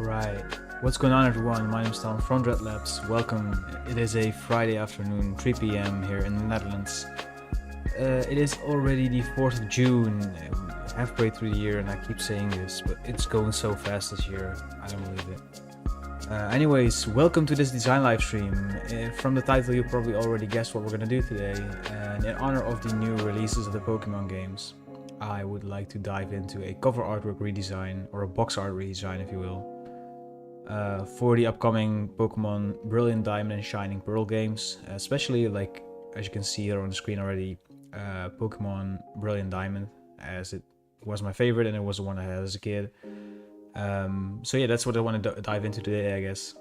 Alright, what's going on everyone? My name's Tom from Dreadlabs. Welcome. It is a Friday afternoon, 3 p.m. here in the Netherlands. It is already the 4th of June, halfway through the year, and I keep saying this, but it's going so fast this year. I don't believe it. Anyways, welcome to this design live stream. From the title you probably already guessed what we're gonna do today, and in honor of the new releases of the Pokémon games, I would like to dive into a cover artwork redesign, or a box art redesign if you will, for the upcoming Pokemon Brilliant Diamond and Shining Pearl games, especially, like, as you can see here on the screen already, Pokemon Brilliant Diamond, as it was my favorite and it was the one I had as a kid. So yeah, that's what I want to dive into today, I guess.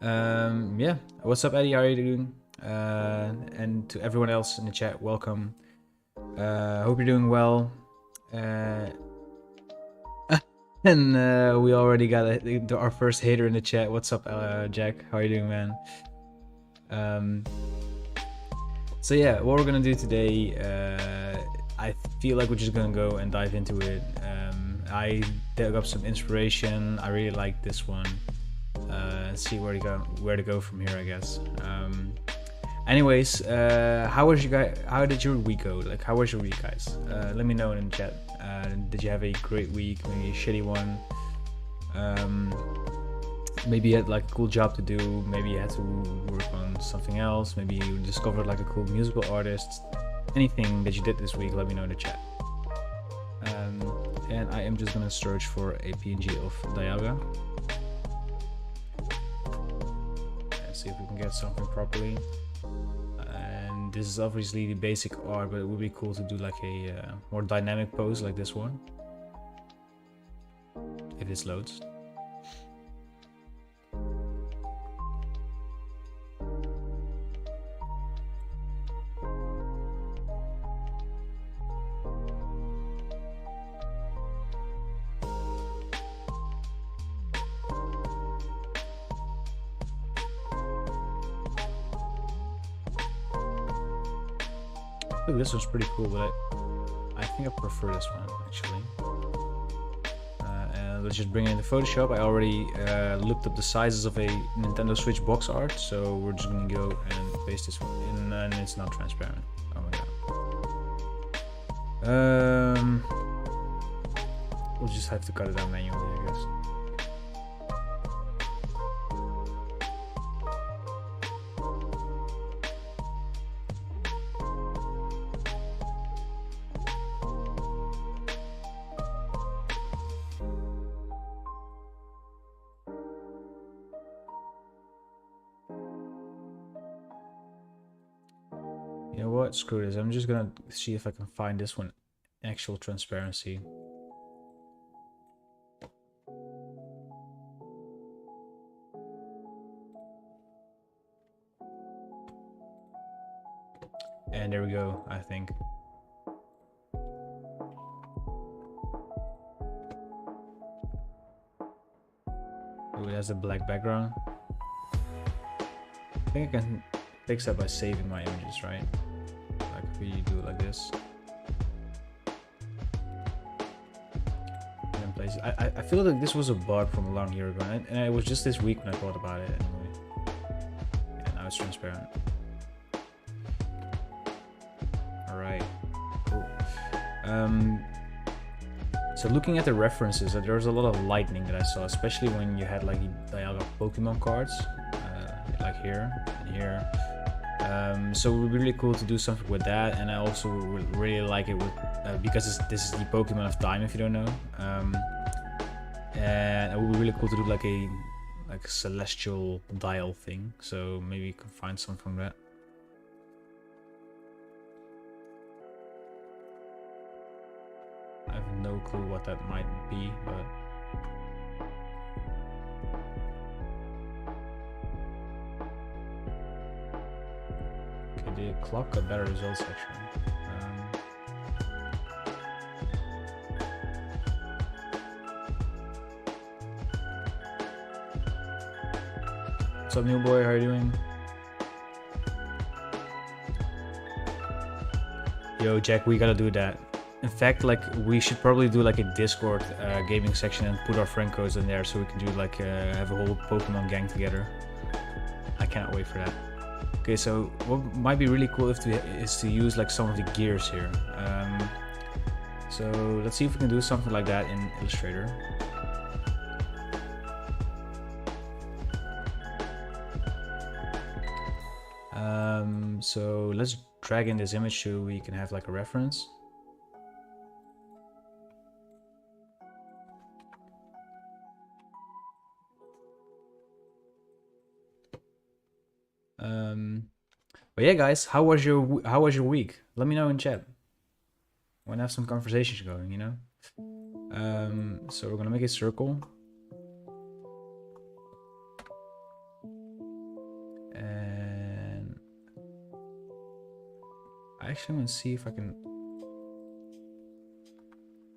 Yeah, what's up Eddie, how are you doing? And to everyone else in the chat, welcome. Hope you're doing well. And we already got our first hater in the chat. What's up, Jack? How are you doing, man? So yeah, what we're gonna do today, I feel like we're just gonna go and dive into it. I dug up some inspiration. I really like this one. See where to go from here, I guess. Anyways, how did your week go? Like, how was your week, guys? Let me know in the chat. Did you have a great week? Maybe a shitty one? Maybe you had like a cool job to do. Maybe you had to work on something else. Maybe you discovered like a cool musical artist. Anything that you did this week, let me know in the chat. And I am just gonna search for a PNG of Dialga. And see if we can get something properly. And this is obviously the basic art, but it would be cool to do like a more dynamic pose like this one. If this loads. Look, this one's pretty cool, but I think I prefer this one actually. And let's just bring it into Photoshop. I already looked up the sizes of a Nintendo Switch box art, so we're just gonna go and paste this one in, and it's not transparent. Oh my god. We'll just have to cut it out manually, I guess. You know what? Screw this. I'm just gonna see if I can find this one actual transparency. And there we go, I think. Ooh, it has a black background. I think I can fix that by saving my images, right? Like if we do it like this. And then place it. I feel like this was a bug from a long year ago, and it was just this week when I thought about it anyway. Yeah, now it's transparent. Alright, cool. So looking at the references, there was a lot of lightning that I saw, especially when you had like the Dialga Pokemon cards, like here and here. So it would be really cool to do something with that, and I also would really like it with because this is the Pokemon of Time, if you don't know. And it would be really cool to do like a celestial dial thing. So maybe you can find something from that. I have no clue what that might be, but the clock got better results actually. What's up, new boy? How are you doing? Yo, Jack, we gotta do that. In fact, like we should probably do like a Discord gaming section and put our friend codes in there so we can do like have a whole Pokemon gang together. I cannot wait for that. Okay, so what might be really cool is to use like some of the gears here. So let's see if we can do something like that in Illustrator. So let's drag in this image so we can have like a reference. But yeah, guys, how was your week? Let me know in chat. I want to have some conversations going, you know. So we're gonna make a circle, and I actually want to see if I can.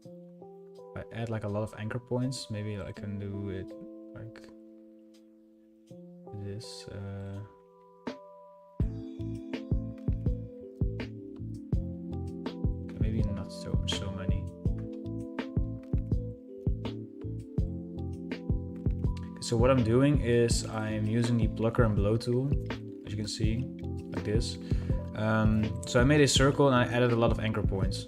If I add like a lot of anchor points, maybe I can do it like this. Maybe not so many. So what I'm doing is I'm using the plucker and blow tool, as you can see, like this. So I made a circle and I added a lot of anchor points,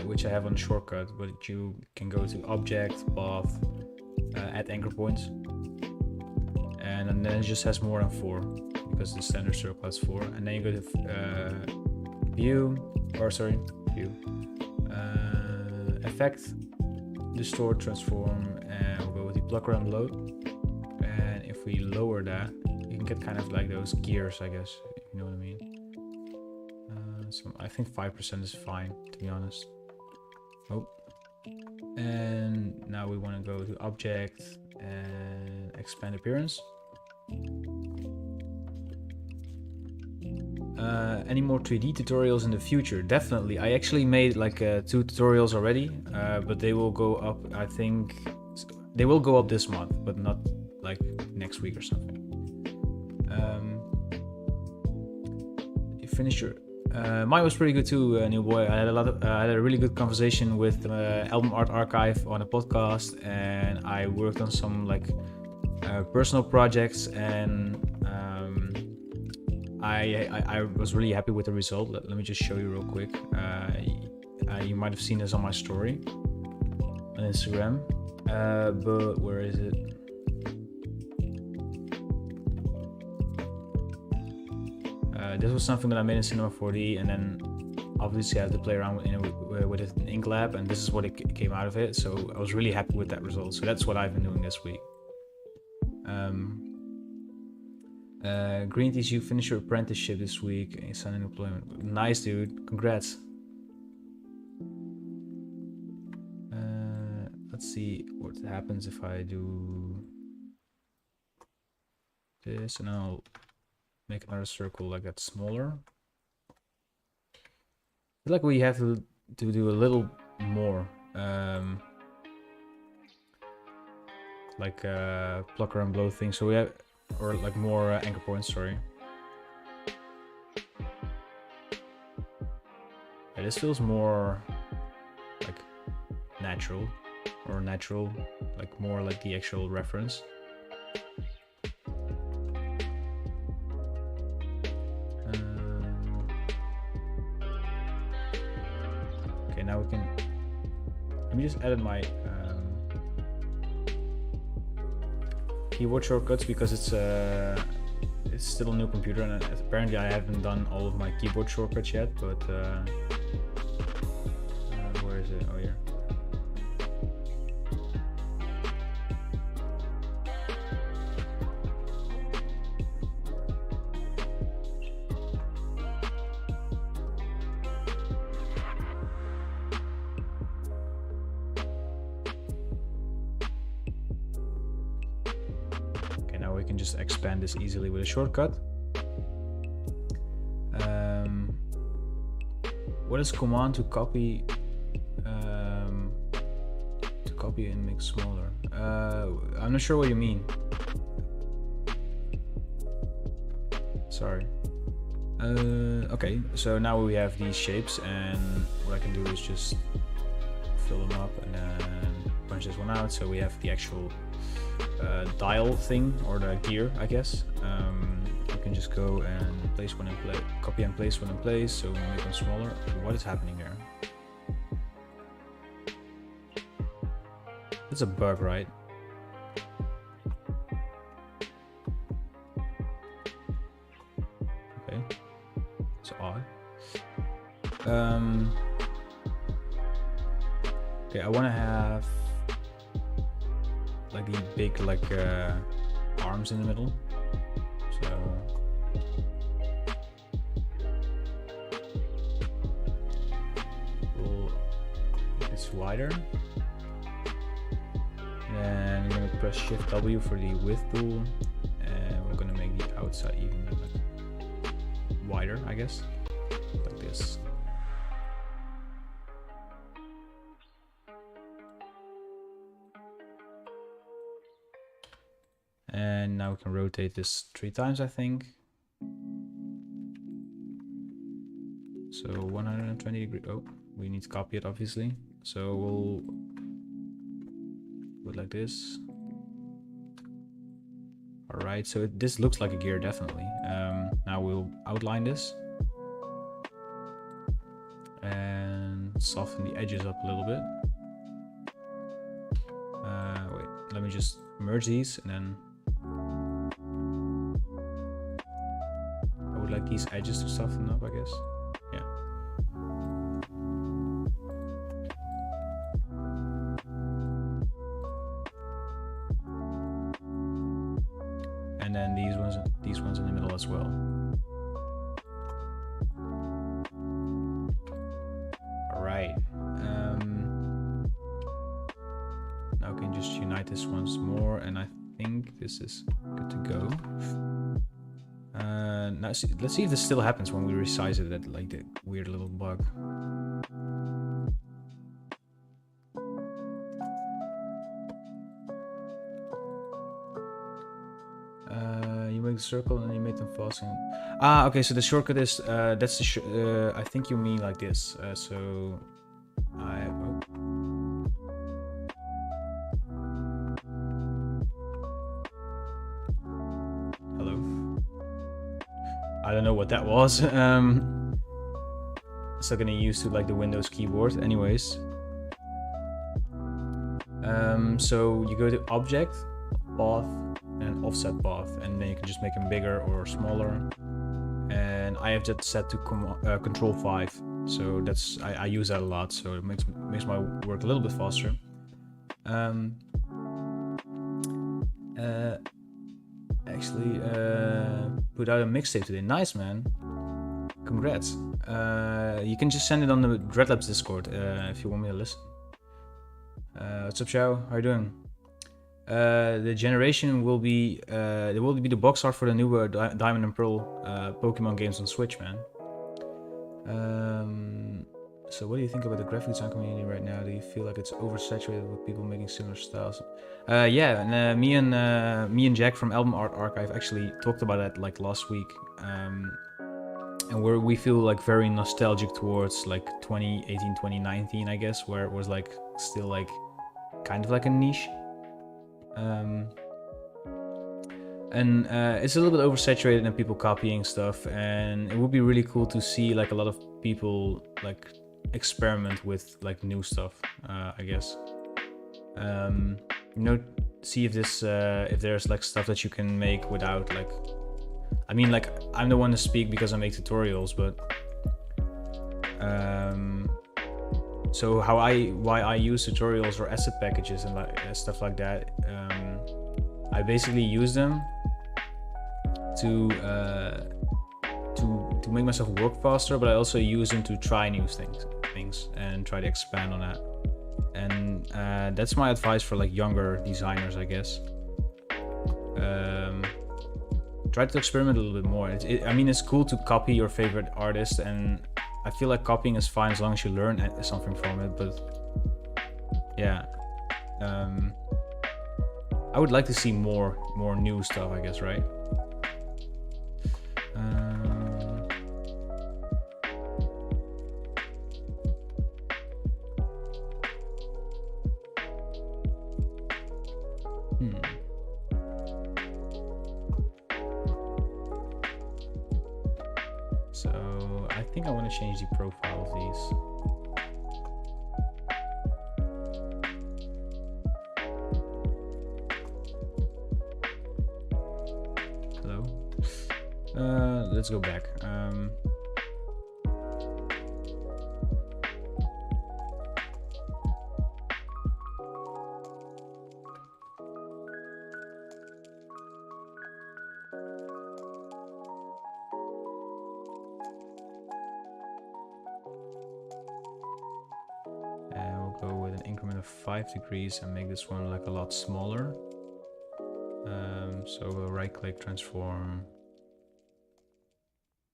which I have on the shortcut, but you can go to Object, Path, add anchor points, and then it just has more than 4 because the standard circle has 4. And then you go to View, Effect, Distort, Transform, and we'll go with the plucker and blow. And if we lower that, you can get kind of like those gears, I guess, if you know what I mean. So I think 5% is fine, to be honest. Oh, and now we want to go to Object and Expand Appearance. Any more 3D tutorials in the future? Definitely. I actually made like 2 tutorials already, but they will go up, I think they will go up this month, but not like next week or something. You finished your mine was pretty good too, new boy. I had a really good conversation with Album Art Archive on a podcast, and I worked on some like personal projects, and I was really happy with the result. Let me just show you real quick. You might have seen this on my story on Instagram, but where is it? This was something that I made in Cinema 4D, and then obviously I had to play around with it in Ink Lab, and this is what it came out of it. So I was really happy with that result. So that's what I've been doing this week. Green Tees, you finished your apprenticeship this week and you signed an employment. Nice, dude. Congrats. Let's see what happens if I do this, and I'll make another circle like that smaller. I feel like we have to do a little more. Like plucker and blow thing. So we have, or like more anchor points, sorry. Yeah, this feels more like natural, like more like the actual reference. Okay, now we can, let me just edit my keyboard shortcuts, because it's still a new computer, and apparently I haven't done all of my keyboard shortcuts yet, but where is it? Oh, here. We can just expand this easily with a shortcut. What is command to copy and make smaller? I'm not sure what you mean. Sorry. Okay, so now we have these shapes, and what I can do is just fill them up and then punch this one out. So we have the actual dial thing, or the gear, I guess. You can just go and place one in place, copy and place one in place, so we make them smaller. What is happening here? That's a bug, right? Okay, it's odd. Okay, I want to have like the big arms in the middle. So we'll make this wider. And I'm gonna press Shift W for the width tool, and we're gonna make the outside even wider, I guess, like this. And now we can rotate this 3 times, I think. So 120 degree. Oh, we need to copy it, obviously. So we'll do it like this. All right, so this looks like a gear, definitely. Now we'll outline this and soften the edges up a little bit. Wait, let me just merge these, and then I would like these edges to soften up, I guess. Yeah. And then these ones in the middle as well. All right. Now we can just unite this once more, and I think this is good to go. Now let's see if this still happens when we resize it. That like the weird little bug. You make the circle and you make them fast. Ah, okay. So the shortcut is that's the I think you mean like this. So hello. I don't know what that was. Still gonna use to like the Windows keyboard, anyways. So you go to Object, Path, and Offset Path, and then you can just make them bigger or smaller. And I have that set to Control 5, so that's I use that a lot, so it makes my work a little bit faster. Actually put out a mixtape today. Nice, man. Congrats. You can just send it on the Dreadlabs Discord if you want me to listen. What's up, Xiao? How are you doing? The generation will be there will be the box art for the newer Diamond and Pearl Pokemon games on Switch, man. So what do you think about the graphic design community right now? Do you feel like it's oversaturated with people making similar styles? Yeah, and me and Jack from Album Art Archive actually talked about that like last week. And we feel like very nostalgic towards like 2018, 2019, I guess, where it was like still like kind of like a niche. And it's a little bit oversaturated and people copying stuff, and it would be really cool to see like a lot of people like experiment with like new stuff, I guess. You know, see if there's like stuff that you can make without like, I mean, like I'm the one to speak because I make tutorials, but so why I use tutorials or asset packages and like stuff like that, I basically use them to make myself work faster, but I also use them to try new things and try to expand on that. And that's my advice for like younger designers, I guess. Try to experiment a little bit more. I mean, it's cool to copy your favorite artist, and I feel like copying is fine as long as you learn something from it. But yeah, I would like to see more new stuff, I guess, right? think I want to change the profile of these. Let's go back. We'll go with an increment of 5 degrees and make this one like a lot smaller. So we'll right click, transform,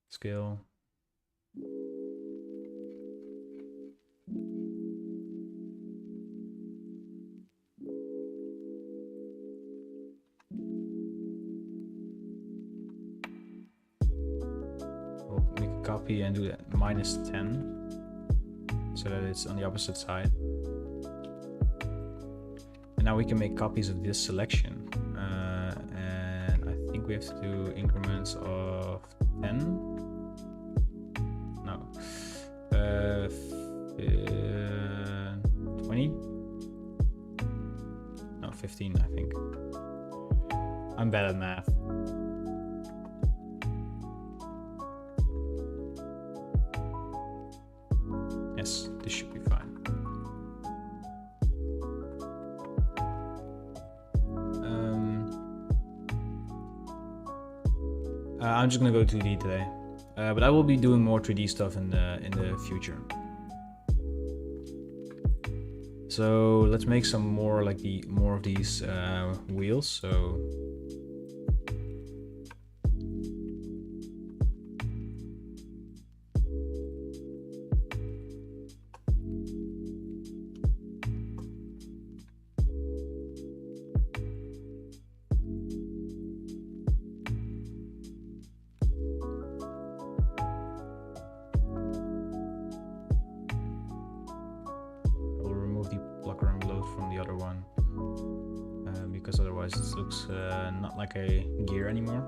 scale. We'll make a copy and do that -10 so that it's on the opposite side. And now we can make copies of this selection. And I think we have to do increments of 10. No. 20? No, 15, I think. I'm bad at math. Yes, this should be fine. I'm just gonna go 2D today, but I will be doing more 3D stuff in the future. So let's make some more like more of these wheels. So because otherwise it looks not like a gear anymore.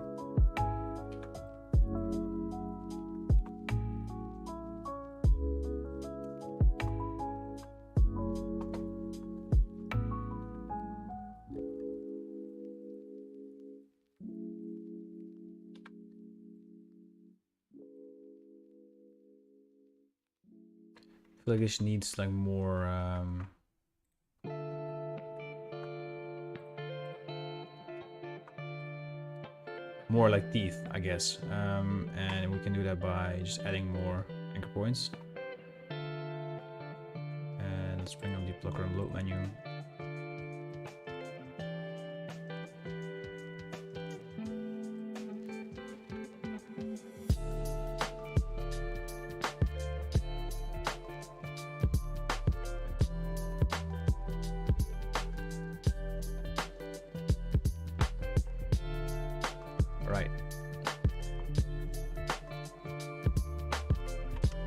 I feel like this needs like more more like teeth, I guess, and we can do that by just adding more anchor points. And let's bring up the plucker and bloat menu. Right.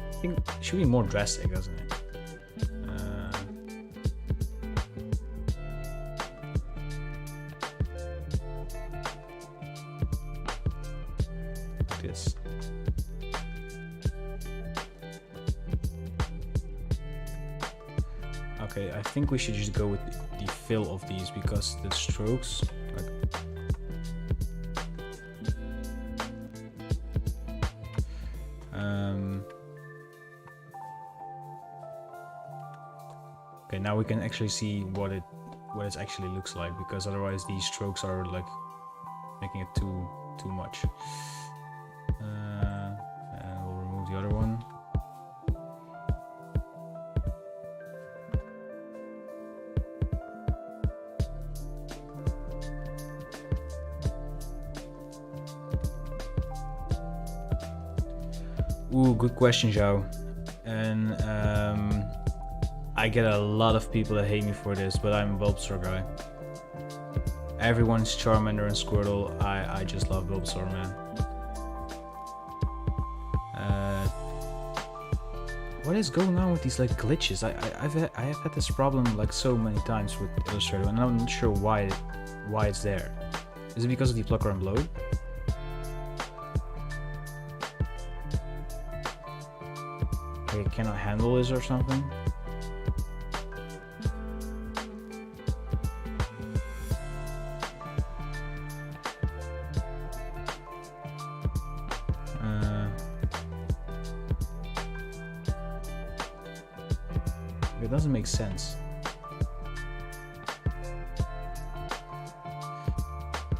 I think it should be more drastic, doesn't it? Like this. Okay, I think we should just go with the fill of these because the strokes, like, okay, now we can actually see what it actually looks like, because otherwise these strokes are like making it too much. And we'll remove the other one. Ooh, good question, Zhao. And I get a lot of people that hate me for this, but I'm a Bulbasaur guy. Everyone's Charmander and Squirtle. I just love Bulbasaur, man. What is going on with these like glitches? I have had this problem like so many times with Illustrator, and I'm not sure why it's there. Is it because of the plucker and bloat? like it cannot handle this or something. It doesn't make sense.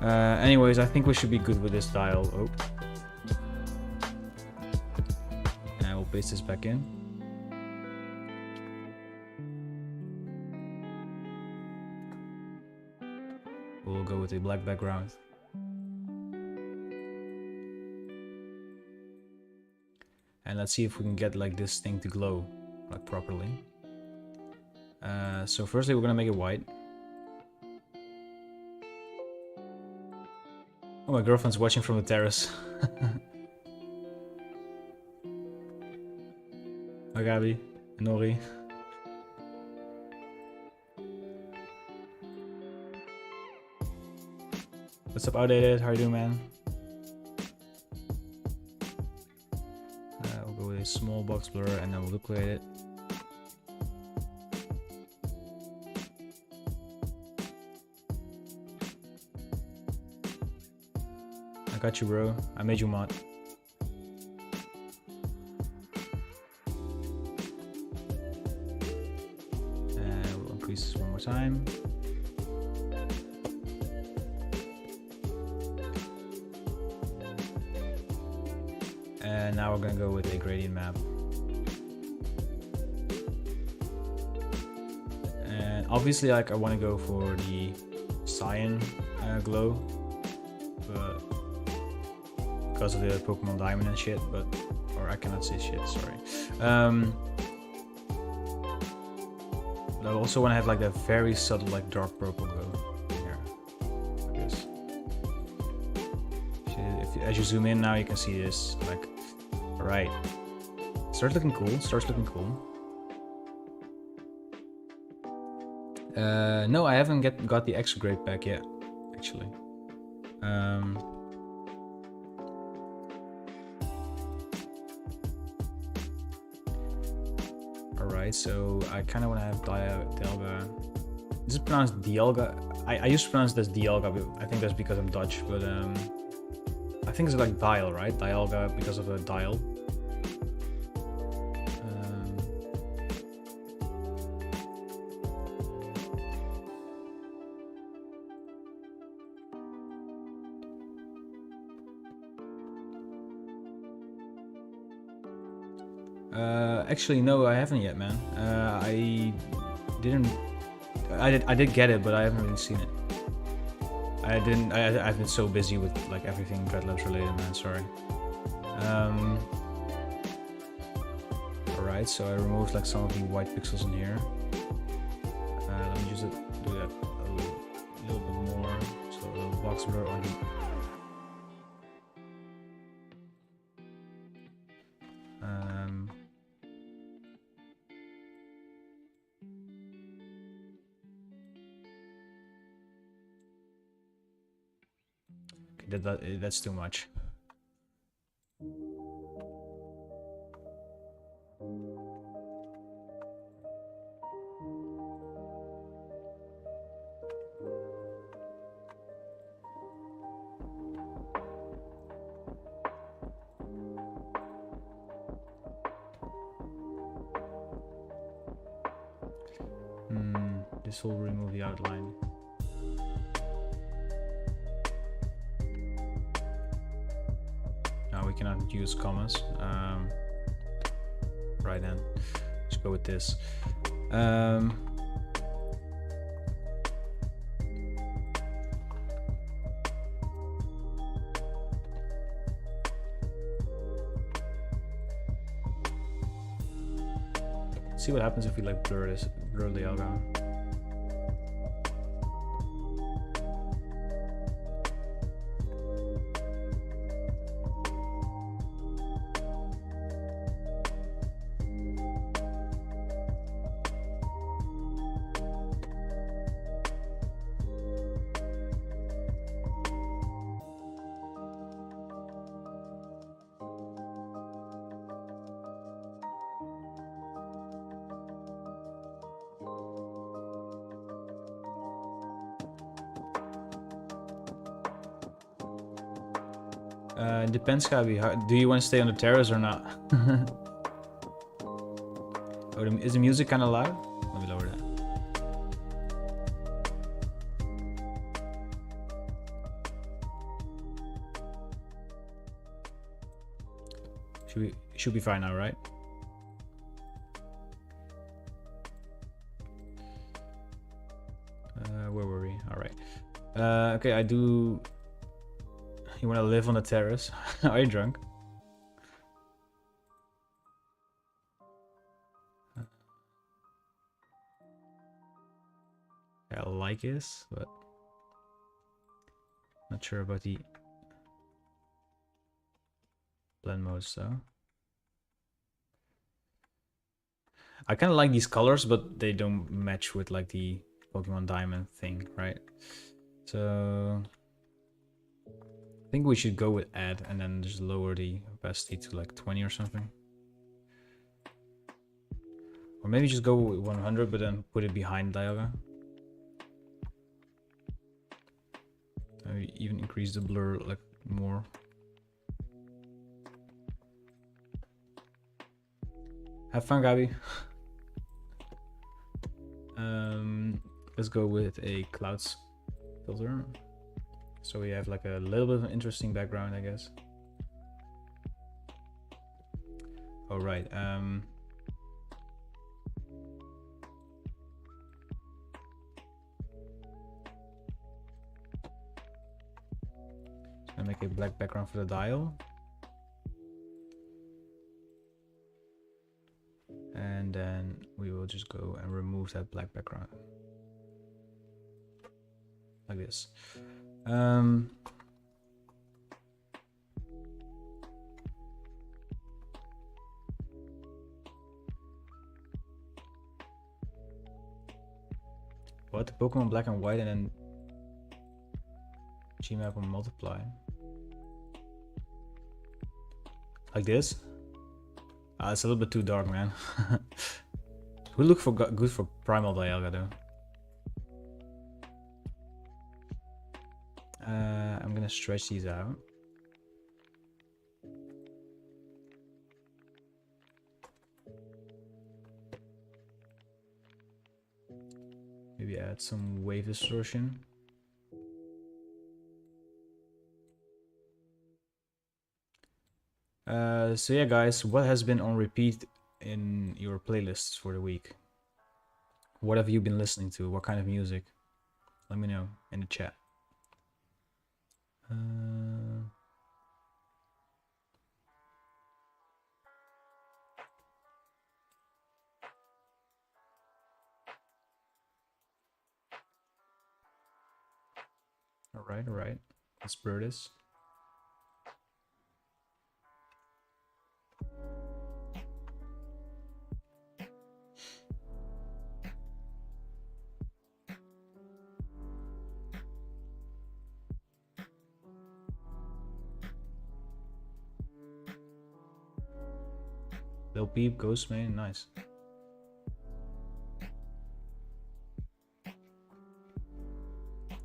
Anyways, I think we should be good with this dial. Oh. And we'll paste this back in. We'll go with a black background. And let's see if we can get like this thing to glow like properly. So firstly we're gonna make it white. Oh, my girlfriend's watching from the terrace. Hi Gabi, Nori. What's up, Outdated? How you doing, man? We'll go with a small box blur and then we'll duplicate it. I got you, bro. I made you mod. And we'll increase this one more time. And now we're gonna go with a gradient map. And obviously, like, I want to go for the cyan glow, but because of the Pokemon Diamond and shit, but or I cannot say shit, sorry. But I also want to have like that very subtle, like dark purple glow here, like this. As you zoom in now, you can see this. Like, all right, starts looking cool. Starts looking cool. No, I haven't got the extra grade back yet, actually. Alright, so I kind of want to have Dialga. This is pronounced Dialga. I used to pronounce this Dialga, but I think that's because I'm Dutch, but I think it's like dial, right? Dialga because of a dial. Actually, no, I haven't yet, man. I did get it, but I haven't really seen it. I've been so busy with like everything Dreadlabs related, man. Sorry. All right, so I removed like some of the white pixels in here. Let me just do that a little bit more. So a little box blur on the. That's too much. This will remove the outline. We cannot use commas. Right then, let's go with this. See what happens if we like blur the outline. Depends, Gabi. Do you want to stay on the terrace or not? Oh, is the music kind of loud? Let me lower that. Should be fine now, right? Where were we? All right. Okay, I do. You want to live on the terrace? Are you drunk? I like this, but not sure about the blend modes though. I kind of like these colors, but they don't match with like the Pokemon Diamond thing, right? So I think we should go with add and then just lower the opacity to like 20 or something. Or maybe just go with 100, but then put it behind Dialga. Maybe even increase the blur like more. Have fun, Gabi. Let's go with a clouds filter. So we have like a little bit of an interesting background, I guess. All right. Gonna make a black background for the dial. And then we will just go and remove that black background. Like this. What? Pokemon Black and White and then Gmap will multiply. Like this? It's a little bit too dark, man. We look for good for Primal Dialga though. I'm gonna stretch these out. Maybe add some wave distortion. So yeah, guys, what has been on repeat in your playlists for the week? What have you been listening to? What kind of music? Let me know in the chat. All right. Let's blur this. Lil Peep, Ghost Man, nice.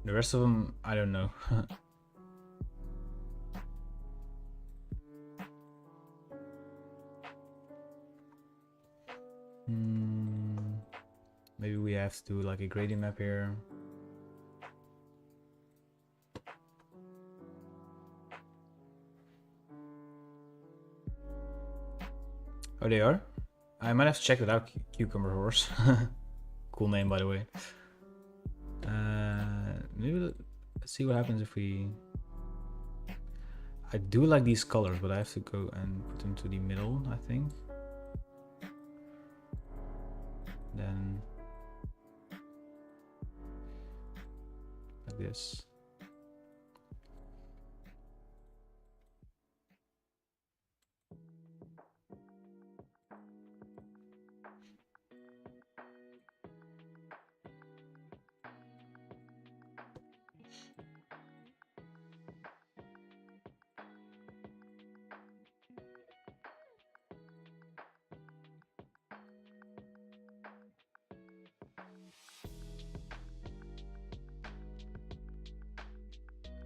The rest of them, I don't know. Maybe we have to do like a gradient map here. Oh, they are? I might have to check it out. Cucumber Horse. Cool name, by the way. Maybe let's see what happens if we... I do like these colors, but I have to go and put them to the middle, I think. Then... like this.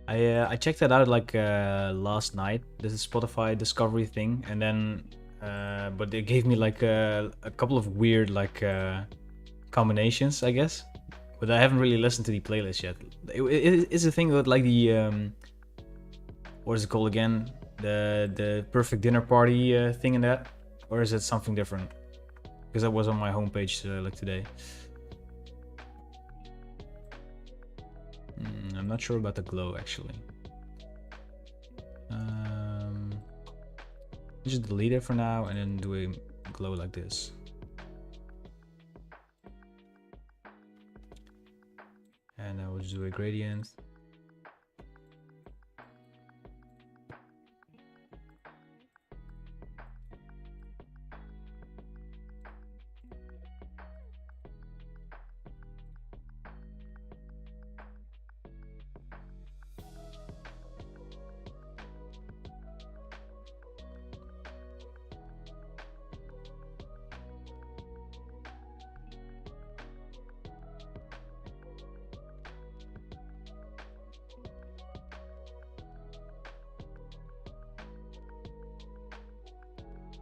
I checked that out like last night. This is Spotify discovery thing, and then but they gave me like a couple of weird like combinations, I guess. But I haven't really listened to the playlist yet. Is the thing with like the what is it called again? The perfect dinner party thing in that, or is it something different? Because that was on my homepage like today. I'm not sure about the glow actually. Just delete it for now and then do a glow like this. And I will just do a gradient.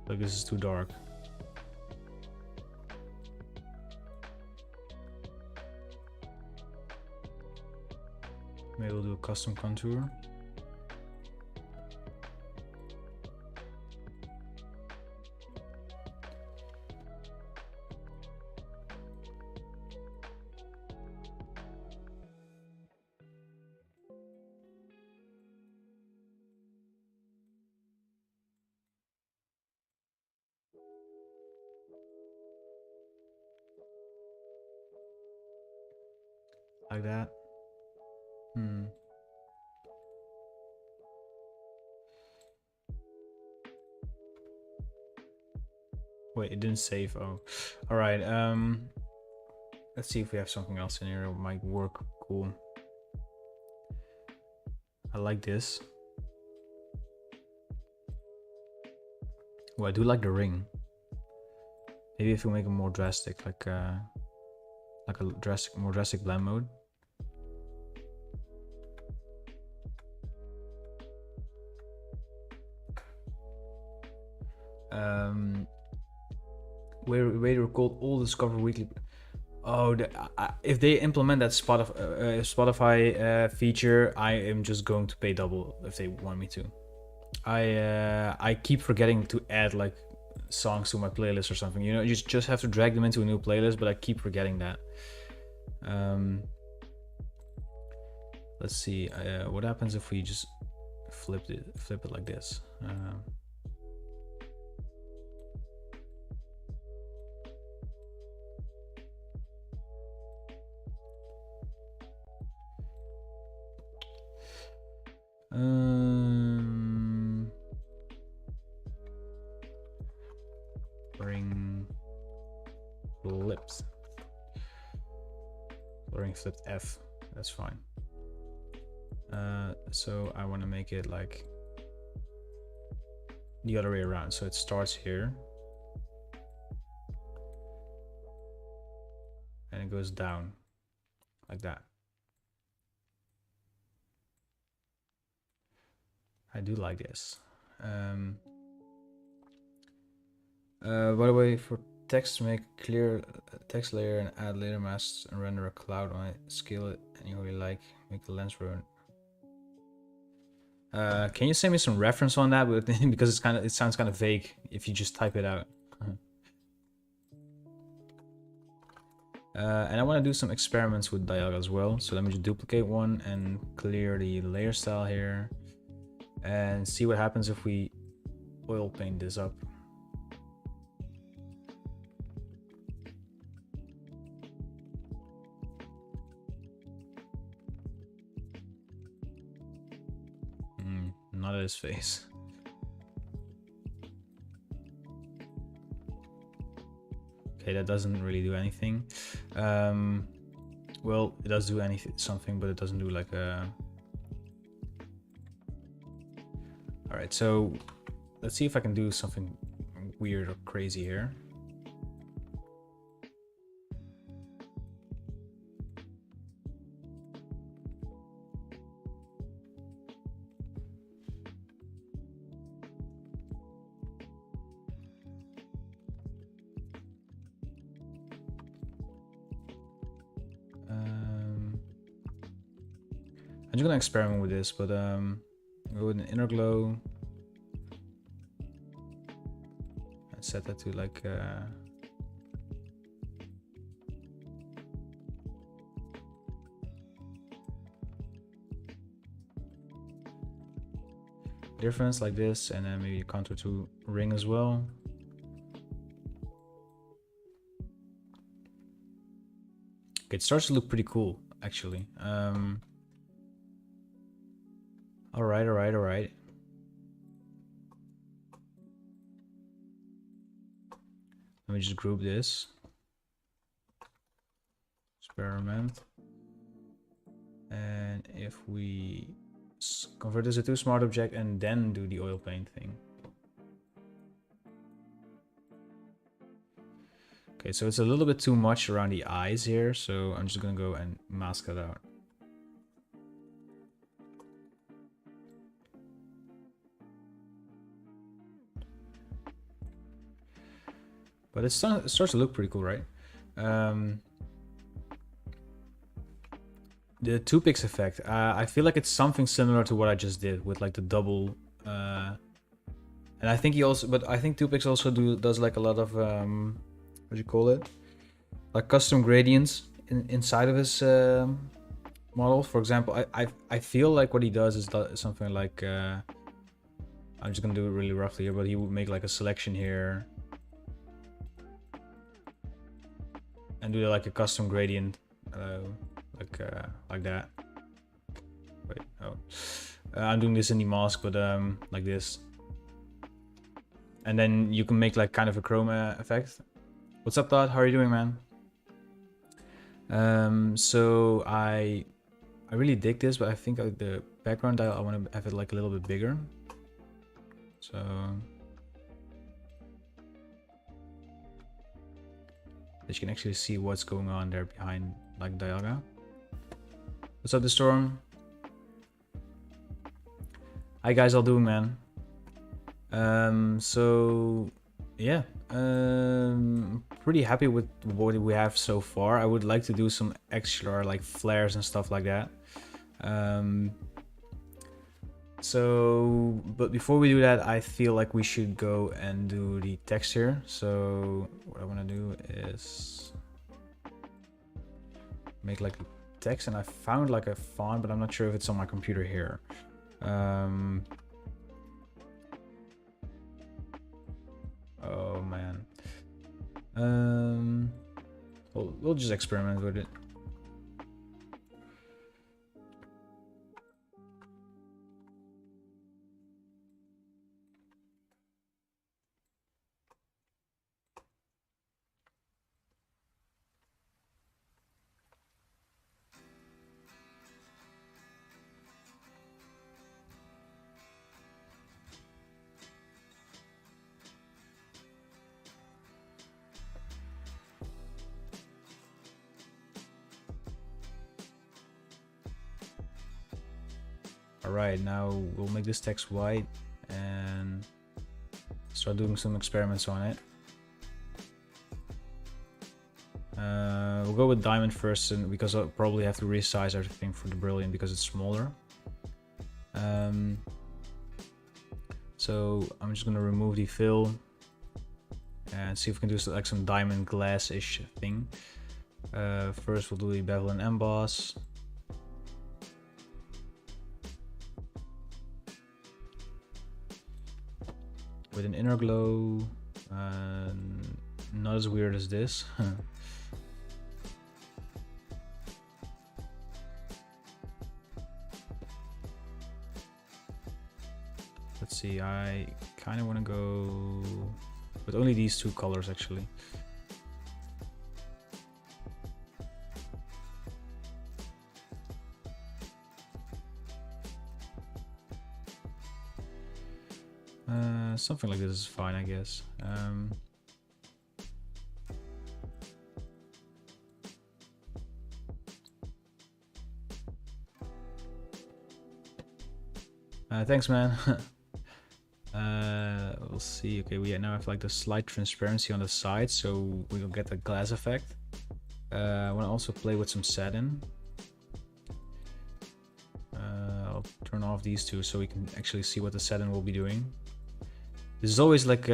Like this is too dark. Maybe we'll do a custom contour. Like that. Wait, it didn't save. Oh, all right. Let's see if we have something else in here that might work cool. I like this. Oh, I do like the ring. Maybe if we make it more drastic, like a more drastic blend mode. Way to record all Discover Weekly. Oh, if they implement that Spotify feature, I am just going to pay double if they want me to. I keep forgetting to add like songs to my playlist or something. You know, you just have to drag them into a new playlist, but I keep forgetting that. Let's see. What happens if we just flip it like this? Blurring flips. Blurring flipped F. That's fine. So I want to make it like the other way around. So it starts here and it goes down like that. I do like this. By the way, for text, make clear text layer and add layer masks and render a cloud on it. Scale it and you really like. Make the lens run. Can you send me some reference on that? Because it sounds kind of vague if you just type it out. And I want to do some experiments with dialog as well. So let me just duplicate one and clear the layer style here and see what happens if we oil paint this up. Not at his face. Okay, that doesn't really do anything. Well, it does do something, but it doesn't do like a... Alright, so let's see if I can do something weird or crazy here. I'm just gonna experiment with this, but go with an inner glow and set that to like difference like this, and then maybe contour to ring as well. Okay, it starts to look pretty cool actually. All right. Let me just group this. Experiment. And if we convert this to smart object and then do the oil paint thing. Okay, so it's a little bit too much around the eyes here, so I'm just gonna go and mask it out. But it starts to look pretty cool, right? The 2pix effect, I feel like it's something similar to what I just did with like the double, and I think he also, but I think 2pix also does like a lot of what do you call it, like custom gradients inside of his model. For example, I feel like what he does is something like I'm just gonna do it really roughly here, but he would make like a selection here and do like a custom gradient, like that. Wait, oh, I'm doing this in the mask, but like this, and then you can make like kind of a chroma effect. What's up, Todd? How are you doing, man? So I really dig this, but I think the background dial I want to have it like a little bit bigger. So that you can actually see what's going on there behind like Dialga. What's up, The Storm? Hi guys, how doing, man? So yeah, pretty happy with what we have so far. I would like to do some extra like flares and stuff like that. So, but before we do that, I feel like we should go and do the texture. So what I want to do is make like a text, and I found like a font, but I'm not sure if it's on my computer here. Oh man. We'll just experiment with it. Alright, now we'll make this text white and start doing some experiments on it. We'll go with diamond first, and because I'll probably have to resize everything for the brilliant because it's smaller. So I'm just gonna remove the fill and see if we can do like some diamond glass-ish thing. First we'll do the bevel and emboss. With an inner glow, not as weird as this. Let's see, I kind of want to go with only these two colors actually. Something like this is fine, I guess. Thanks, man. We'll see. Okay, we now have like the slight transparency on the side, so we'll get the glass effect. I want to also play with some satin. turn off these two so we can actually see what the setting will be doing. This is always like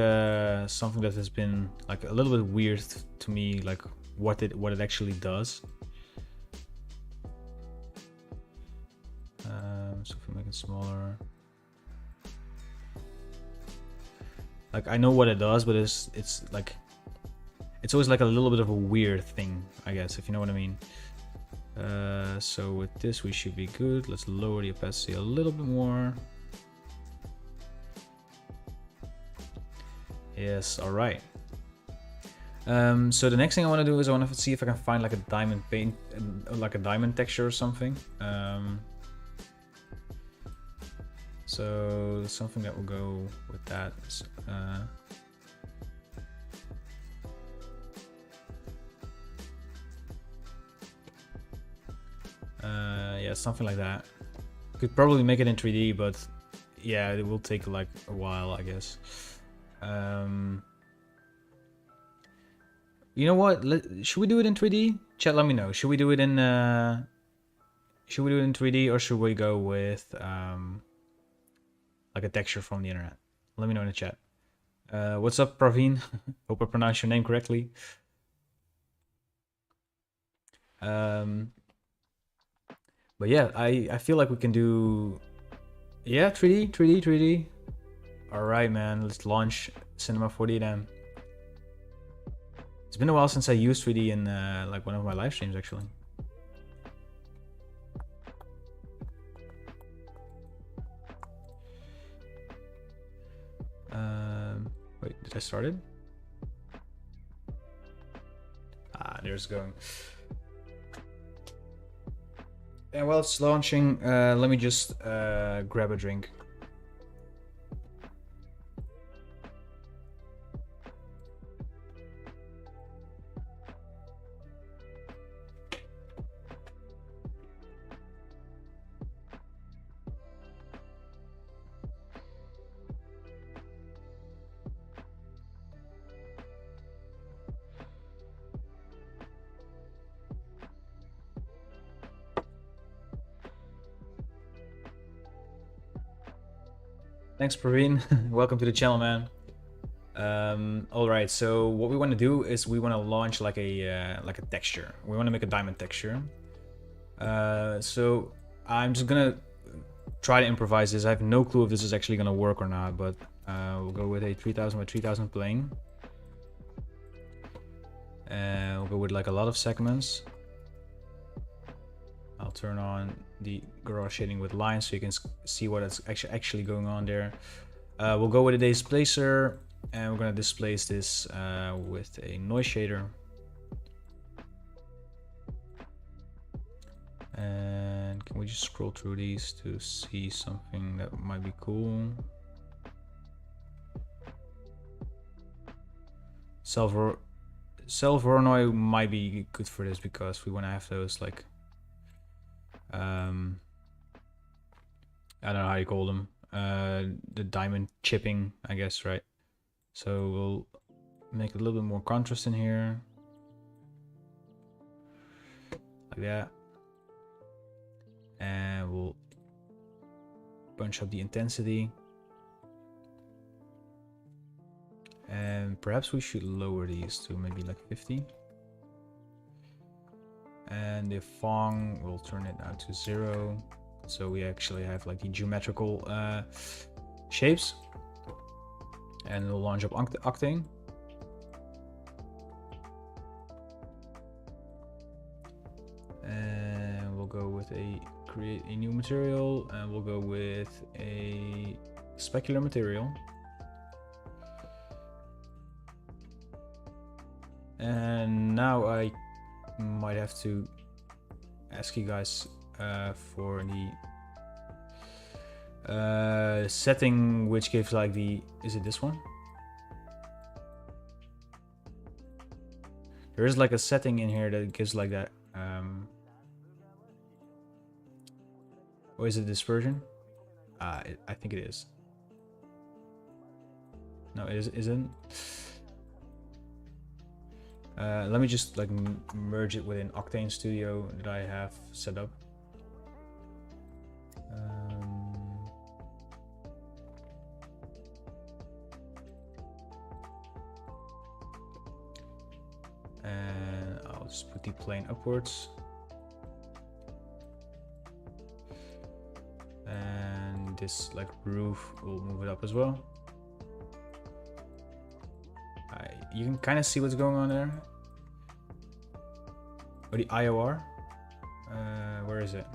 something that has been like a little bit weird to me, like what it actually does. So if we make it smaller, like I know what it does, but it's like it's always like a little bit of a weird thing, I guess, if you know what I mean. So with this we should be good. Let's lower the opacity a little bit more. Yes, all right. So the next thing I want to do is I want to see if I can find like a diamond paint, like a diamond texture or something. So something that will go with that. Yeah, something like that. Could probably make it in 3D, but yeah, it will take like a while, I guess. You know what? Should we do it in 3D? Chat, let me know. Should we do it in 3D, or should we go with like a texture from the internet? Let me know in the chat. What's up, Praveen? Hope I pronounced your name correctly. But yeah, I feel like we can do, yeah, 3D. All right, man. Let's launch Cinema 4D. It's been a while since I used 3D in like one of my live streams, actually. Wait, did I start it? Ah, there's going. And while it's launching, let me just grab a drink. Thanks, Praveen. Welcome to the channel, man. All right, so what we want to do is we want to launch like a texture. We want to make a diamond texture. So I'm just gonna try to improvise this. I have no clue if this is actually gonna work or not, but we'll go with a 3000 by 3000 plane. And we'll go with like a lot of segments. I'll turn on the garage shading with lines so you can see what is actually going on there. We'll go with a displacer, and we're going to displace this with a noise shader. And can we just scroll through these to see something that might be cool? Self-Voronoi might be good for this because we want to have those like I don't know how you call them, the diamond chipping, I guess, right? So we'll make a little bit more contrast in here, like that, and we'll bunch up the intensity, and perhaps we should lower these to maybe like 50. And the Fong, we'll turn it now to 0. So we actually have like the geometrical shapes. And we'll launch up Octane. And we'll go with create a new material, and we'll go with a specular material. And now I might have to ask you guys for the setting which gives like the, is it this one? There is like a setting in here that gives like that, or is it dispersion? I think it is. No, it isn't. Let me just like merge it within Octane Studio that I have set up. just put the plane upwards. And this like roof will move it up as well. You can kind of see what's going on there. Oh, the IOR. Where is it?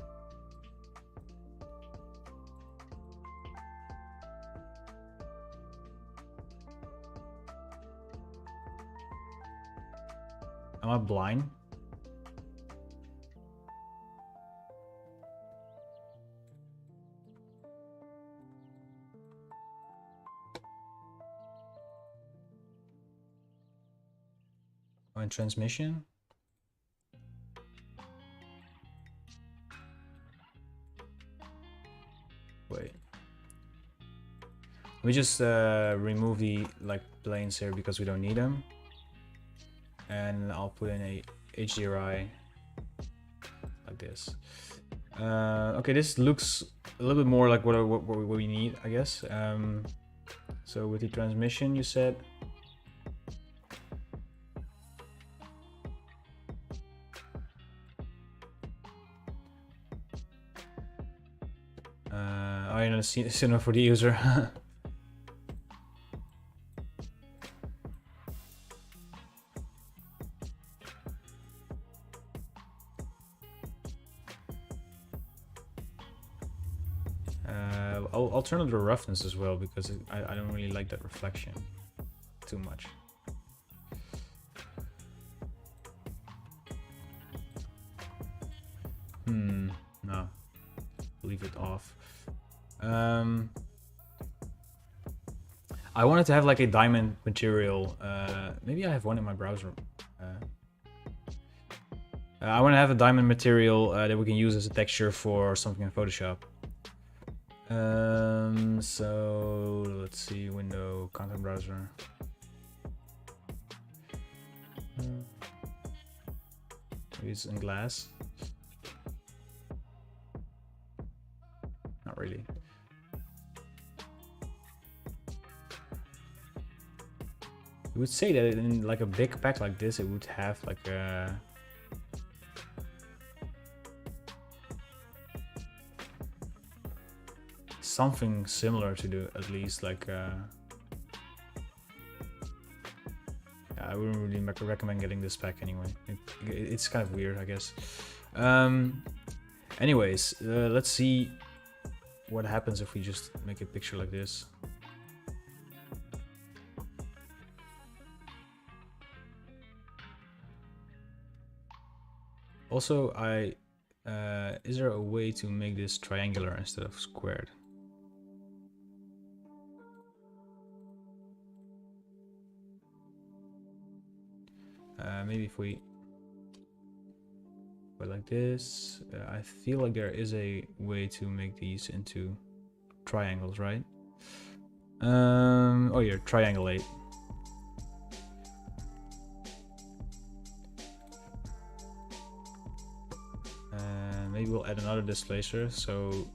Am I blind? On transmission. Wait. Let me just remove the like planes here because we don't need them. And I'll put in a HDRI like this. Okay, this looks a little bit more like what we need, I guess. So with the transmission, you said. I know cinema for the user. I'll turn up the roughness as well because I don't really like that reflection too much. No, leave it off. I wanted to have like a diamond material. Maybe I have one in my browser. I want to have a diamond material that we can use as a texture for something in Photoshop. So let's see, window, content browser. Maybe it's in glass. Not really. You would say that in like a big pack like this, it would have like a something similar to do, at least like I wouldn't really recommend getting this pack anyway. It's kind of weird, I guess. Anyways, let's see what happens if we just make a picture like this. Also, is there a way to make this triangular instead of squared? Maybe if we put like this, I feel like there is a way to make these into triangles, right? Oh yeah, triangulate. Maybe we'll add another displacer, so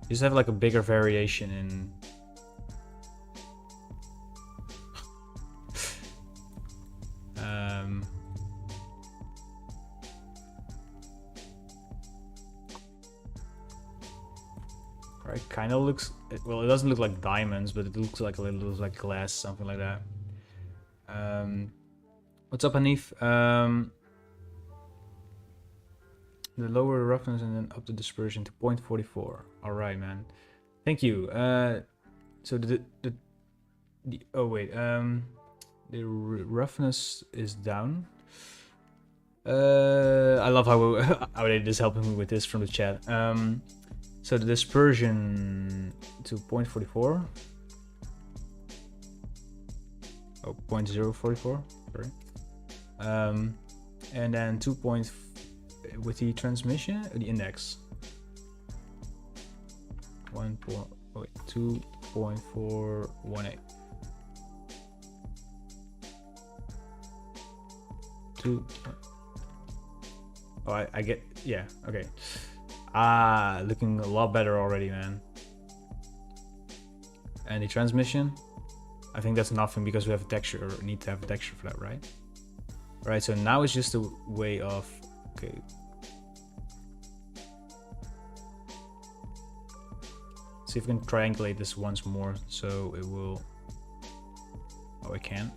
just have like a bigger variation in right, kind of looks, well, it doesn't look like diamonds, but it looks like a little like glass, something like that. What's up, Hanif? The lower roughness and then up the dispersion to 0.44. All right, man. Thank you. So the oh wait, the roughness is down. I love how it is helping me with this from the chat. So the dispersion to 0.44. Oh, 0.044. Sorry. And then 2.4. With the transmission, the index 2.418. 2. Oh, I get, yeah, okay. Ah, looking a lot better already, man. And the transmission, I think that's nothing because we have a texture, or need to have a texture for that, right? Right, so now it's just a way of, okay. See if we can triangulate this once more, so it will, oh, I can.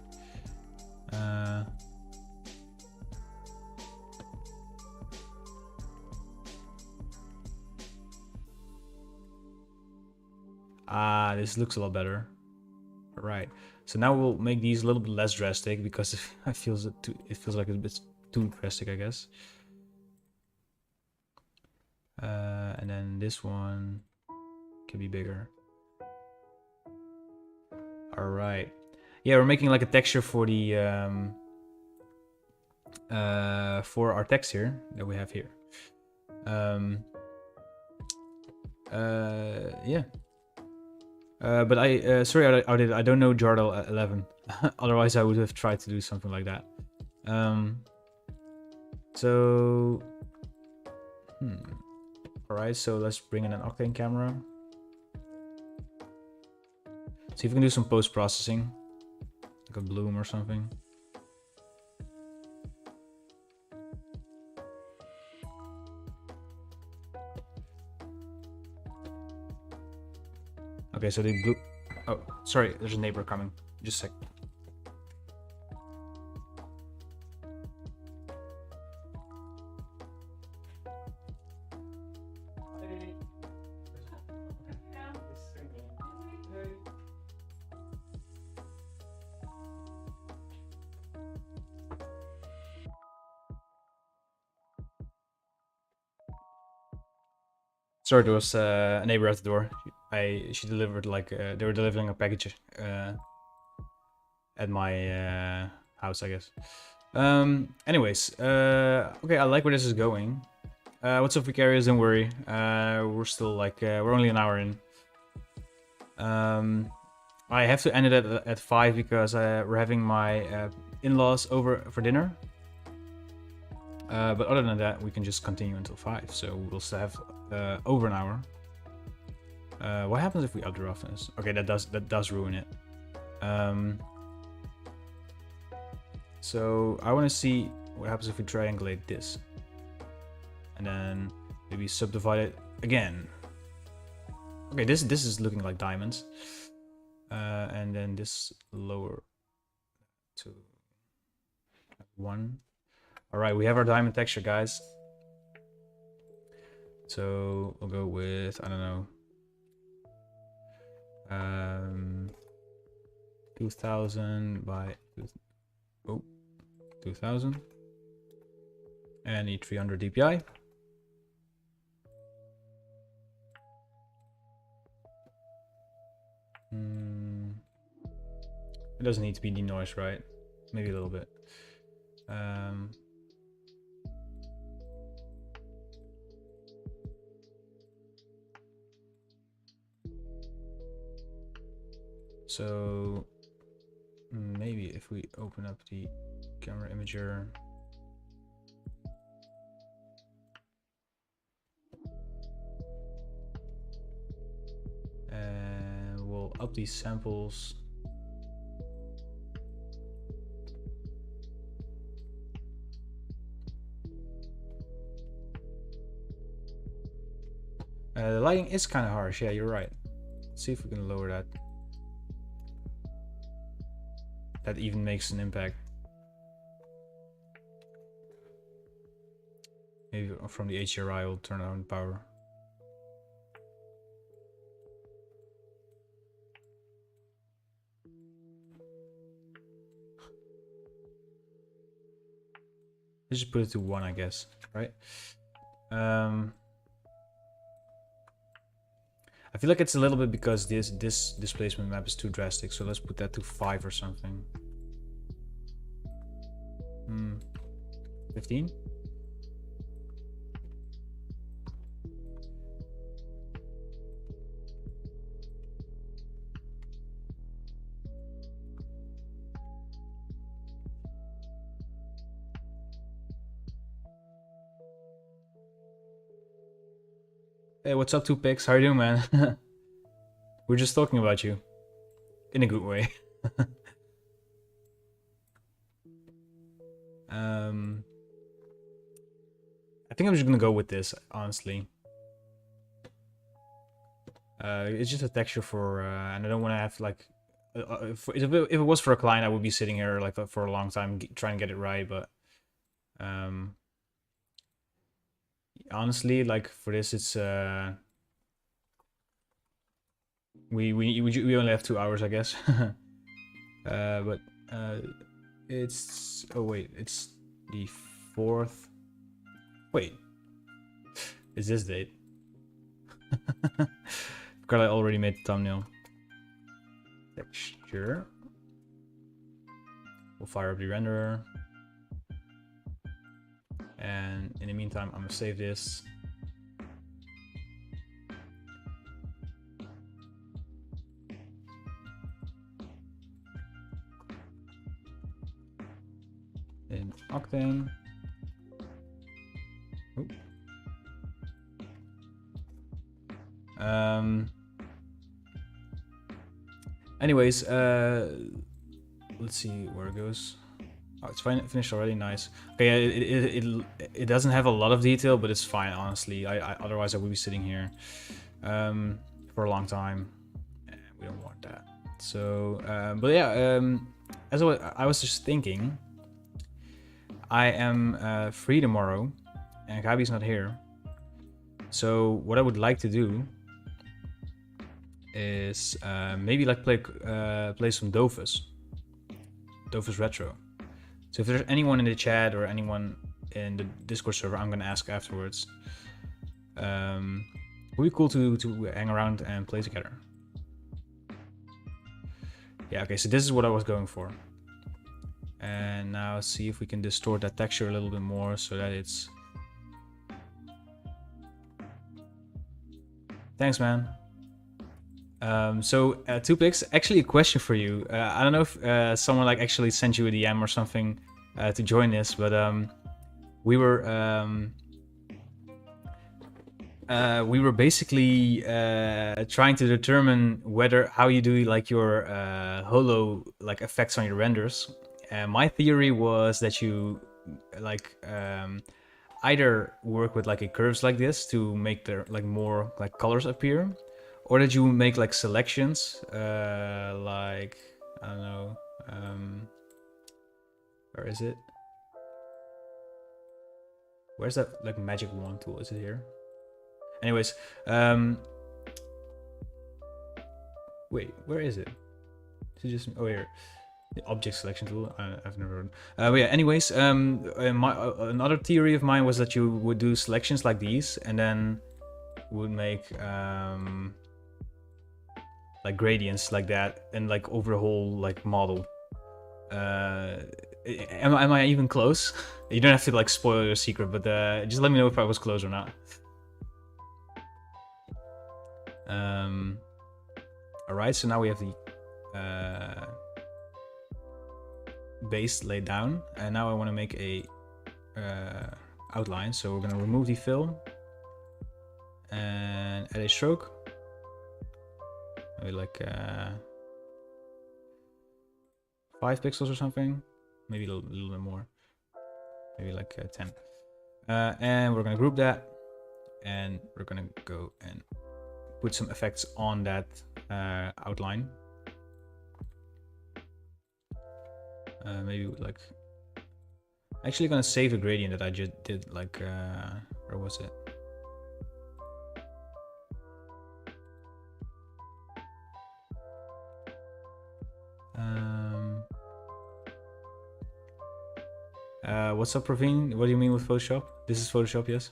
This looks a lot better. Right. So now we'll make these a little bit less drastic because it feels like it's a bit too drastic, I guess. And then this one can be bigger. All right. Yeah, we're making like a texture for the for our text here that we have here. Yeah. But sorry, I don't know Jardel 11. Otherwise, I would have tried to do something like that. So, all right. So let's bring in an Octane camera. See if we can do some post processing, like a bloom or something. Okay, so the blue. Oh, sorry, there's a neighbor coming. Just a sec. Sorry, there was a neighbor at the door. She delivered like they were delivering a package at my house, I guess. Anyways, okay, I like where this is going. What's up, Vicarious? Don't worry. We're still like we're only an hour in. I have to end it at 5 because we're having my in-laws over for dinner. But other than that, we can just continue until 5. So we'll still have over an hour. What happens if we up the roughness? Okay, that does ruin it. So I want to see what happens if we triangulate this, and then maybe subdivide it again. Okay, this is looking like diamonds, and then this lower to 1. All right, we have our diamond texture, guys. So we'll go with, I don't know, 2000 by 2000, and need 300 DPI. It doesn't need to be denoise, right? Maybe a little bit. So maybe if we open up the camera imager, and we'll up these samples. The lighting is kind of harsh. Yeah, you're right. Let's see if we can lower that. That even makes an impact. Maybe from the HDRI will turn on power. Let's just put it to 1, I guess, right? I feel like it's a little bit because this displacement map is too drastic, so let's put that to 5 or something. 15? Hey, what's up, 2Pix? How you doing, man? We're just talking about you. In a good way. I think I'm just gonna go with this, honestly. It's just a texture for, and I don't want to have like, if it was for a client, I would be sitting here like for a long time trying to get it right. But honestly, like for this, it's we only have 2 hours, I guess. But it's it's the 4th. Wait, is this date? Forgot I already made the thumbnail. Texture. We'll fire up the renderer. And in the meantime, I'm gonna save this. In Octane. Oop. Anyways, let's see where it goes. Oh, it's finished already. Nice. Okay, it doesn't have a lot of detail, but it's fine. Honestly, otherwise I would be sitting here for a long time, and we don't want that. So, but yeah, as I was just thinking, I am free tomorrow, and Gabi's not here. So what I would like to do is maybe like play some Dofus Retro. So if there's anyone in the chat or anyone in the Discord server, I'm gonna ask afterwards. Would be cool to hang around and play together. Yeah, okay, so this is what I was going for. And now see if we can distort that texture a little bit more so that it's... Thanks, man. So 2Pix, actually a question for you. I don't know if someone like actually sent you a DM or something to join this, but we were basically trying to determine how you do like your holo like effects on your renders. And my theory was that you like either work with like a curves like this to make the like more like colors appear, or that you make like selections like I don't know, where is it? Where's that like magic wand tool? Is it here? Anyways, wait, where is it? Is it just here? The object selection tool. I've never heard. But yeah. Anyways, another theory of mine was that you would do selections like these, and then would make like gradients like that, and like over the whole like model. Am I even close? You don't have to like spoil your secret, but just let me know if I was close or not. All right, so now we have the base laid down, and now I want to make a outline. So we're gonna remove the fill and add a stroke. Maybe like 5 pixels or something, maybe a little bit more, maybe like 10. And we're gonna group that, and we're gonna go and put some effects on that outline. Maybe like, actually gonna save a gradient that I just did, like where was it? What's up, Praveen? What do you mean with Photoshop? This is Photoshop, yes.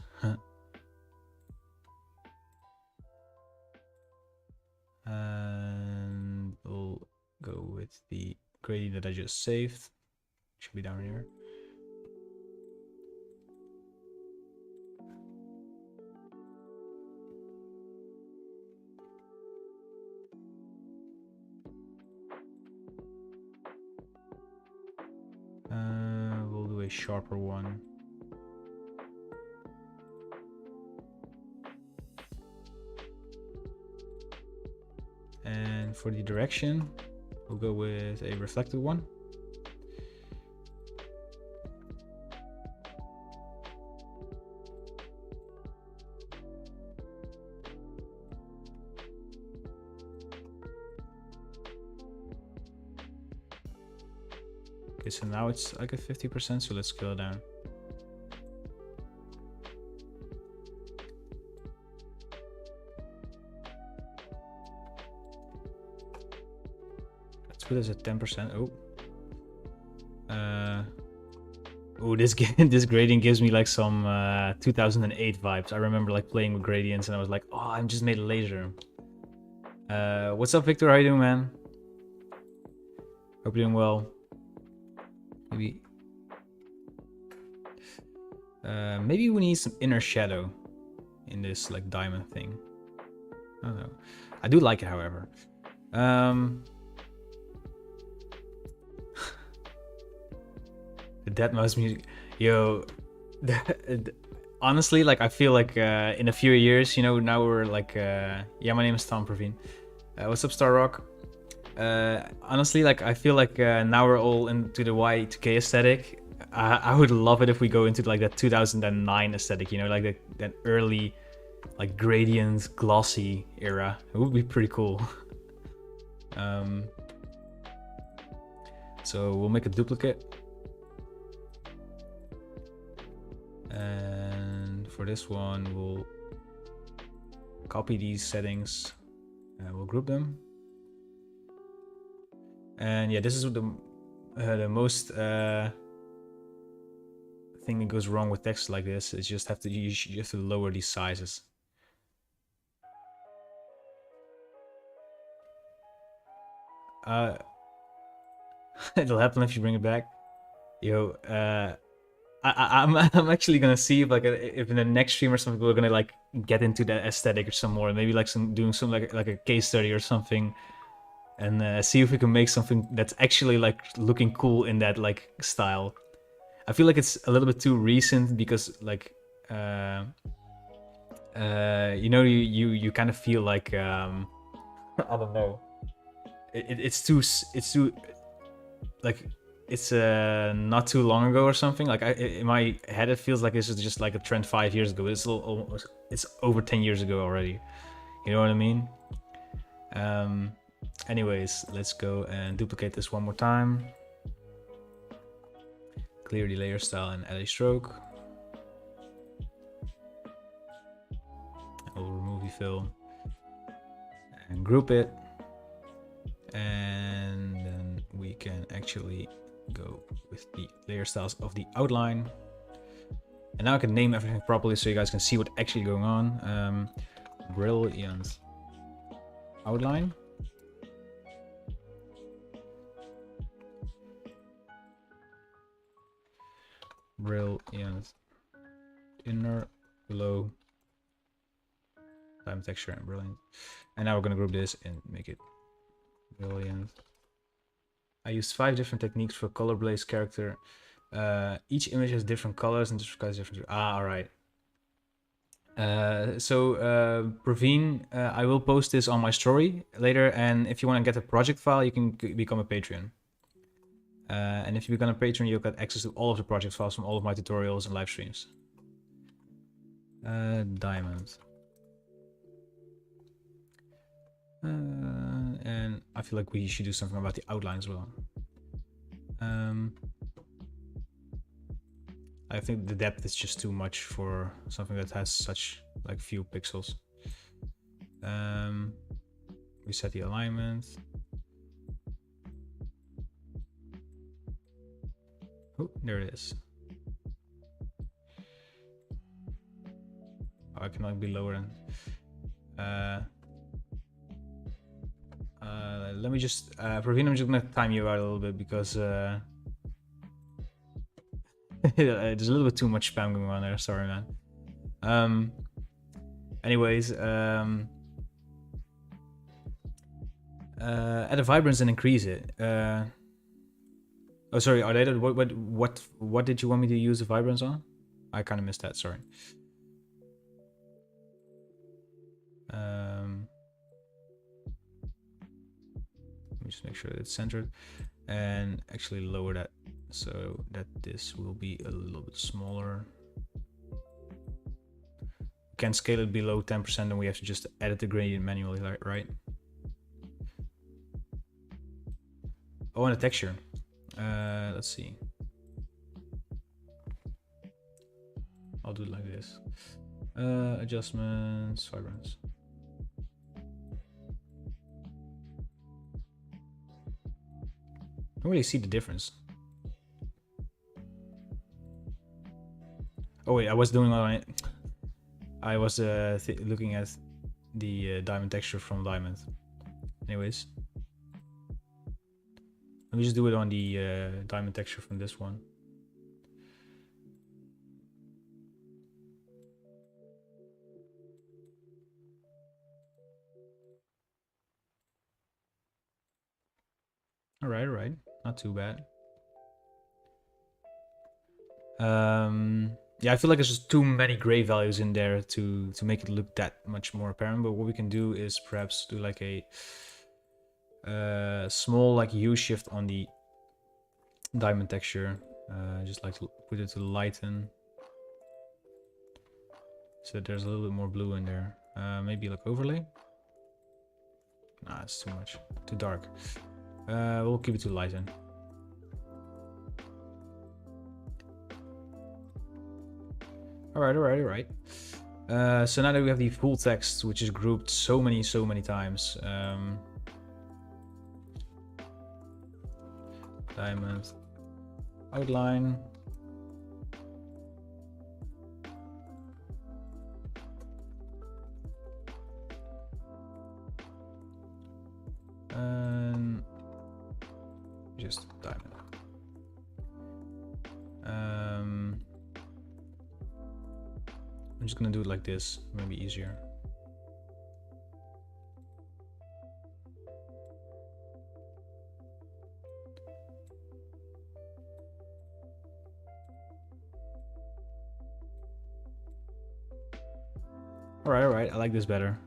And we'll go with the gradient that I just saved. Should be down here. We'll do a sharper one. for the direction, we'll go with a reflective one. Okay, so now it's like a 50%, so let's scale it down. Let's put this at 10%. Oh, this this gradient gives me like some 2008 vibes. I remember like playing with gradients and I was like, oh, I just made a laser. What's up, Victor? How you doing, man? Hope you're doing well. Maybe we need some inner shadow in this like diamond thing. I don't know. I do like it, however. The dead mouse music, yo. Honestly, like I feel like in a few years, you know, now we're like, yeah, my name is Tom Praveen. What's up, Star Rock? Honestly, like I feel like now we're all into the Y2K aesthetic. I would love it if we go into like that 2009 aesthetic, you know, like that early, like gradient glossy era. It would be pretty cool. So we'll make a duplicate. And for this one, we'll copy these settings. We'll group them. And yeah, this is the most thing that goes wrong with text like this. Is you have to lower these sizes. It'll happen if you bring it back. Yo, I'm actually gonna see if if in the next stream or something we're gonna like get into that aesthetic or some more, maybe like doing some like a case study or something, and see if we can make something that's actually like looking cool in that like style. I feel like it's a little bit too recent because like you know, you kind of feel like I don't know, it's too like it's not too long ago or something. Like in my head it feels like this is just like a trend 5 years ago. It's almost, it's over 10 years ago already, you know what I mean? Anyways, let's go and duplicate this one more time, clear the layer style and add a stroke. I'll remove the fill and group it, and then we can actually go with the layer styles of the outline. And now I can name everything properly so you guys can see what's actually going on. Brilliant outline. Brilliant inner glow, time texture, and brilliant. And now we're gonna group this and make it brilliant. I used 5 different techniques for color blaze character. Each image has different colors and disguise different. All right. So Praveen, I will post this on my story later, and if you want to get a project file, you can become a Patreon. And if you become a Patreon, you'll get access to all of the project files from all of my tutorials and live streams. Diamond. And I feel like we should do something about the outline as well. I think the depth is just too much for something that has such like few pixels. We set the alignment. Oh, there it is. Oh, I cannot be lower than. Let me just, Praveen, I'm just gonna time you out a little bit because there's a little bit too much spam going on there. Sorry, man. Anyways, add a vibrance and increase it. Oh, sorry. Are they what did you want me to use the vibrance on? I kind of missed that. Sorry. me just make sure that it's centered, and actually lower that so that this will be a little bit smaller. Can scale it below 10%, and we have to just edit the gradient manually, right? Oh, and the texture. Let's see. I'll do it like this. Adjustments, vibrance. I don't really see the difference. Oh wait, I was doing on it. I was looking at the diamond texture from Diamond. Anyways, let me just do it on the diamond texture from this one. All right, not too bad. Yeah, I feel like there's just too many gray values in there to make it look that much more apparent. But what we can do is perhaps do like a small like hue shift on the diamond texture. Just like to put it to lighten, so there's a little bit more blue in there. Maybe like overlay. Nah, it's too much, too dark. We'll keep it to lighten. All right. So now that we have the full text, which is grouped so many times. Diamond outline. And just diamond. I'm just gonna do it like this, maybe easier. All right, I like this better.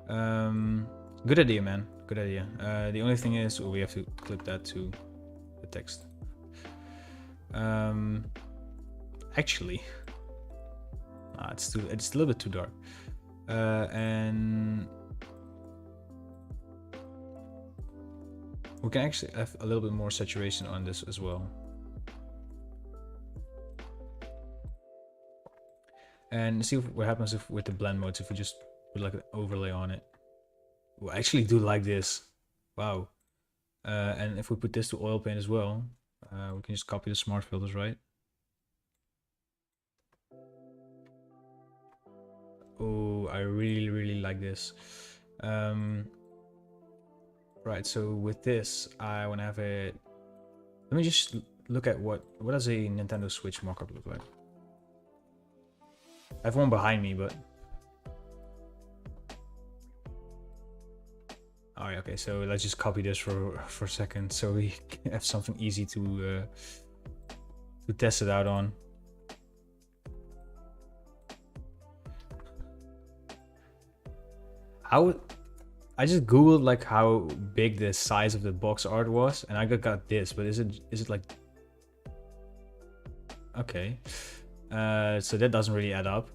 Good idea, man. Good idea. The only thing is we have to clip that to the text. Actually, it's a little bit too dark. And we can actually have a little bit more saturation on this as well. And see what happens if with the blend modes, if we just put like an overlay on it. I actually do like this. Wow. And if we put this to oil paint as well, we can just copy the smart filters, right? Oh, I really like this. Right, so with this, I want to have it. Let me just look at what does a Nintendo Switch mockup look like. I have one behind me, but oh yeah, okay. So let's just copy this for a second, so we have something easy to test it out on. I just googled like how big the size of the box art was, and I got this. But is it like okay? So that doesn't really add up.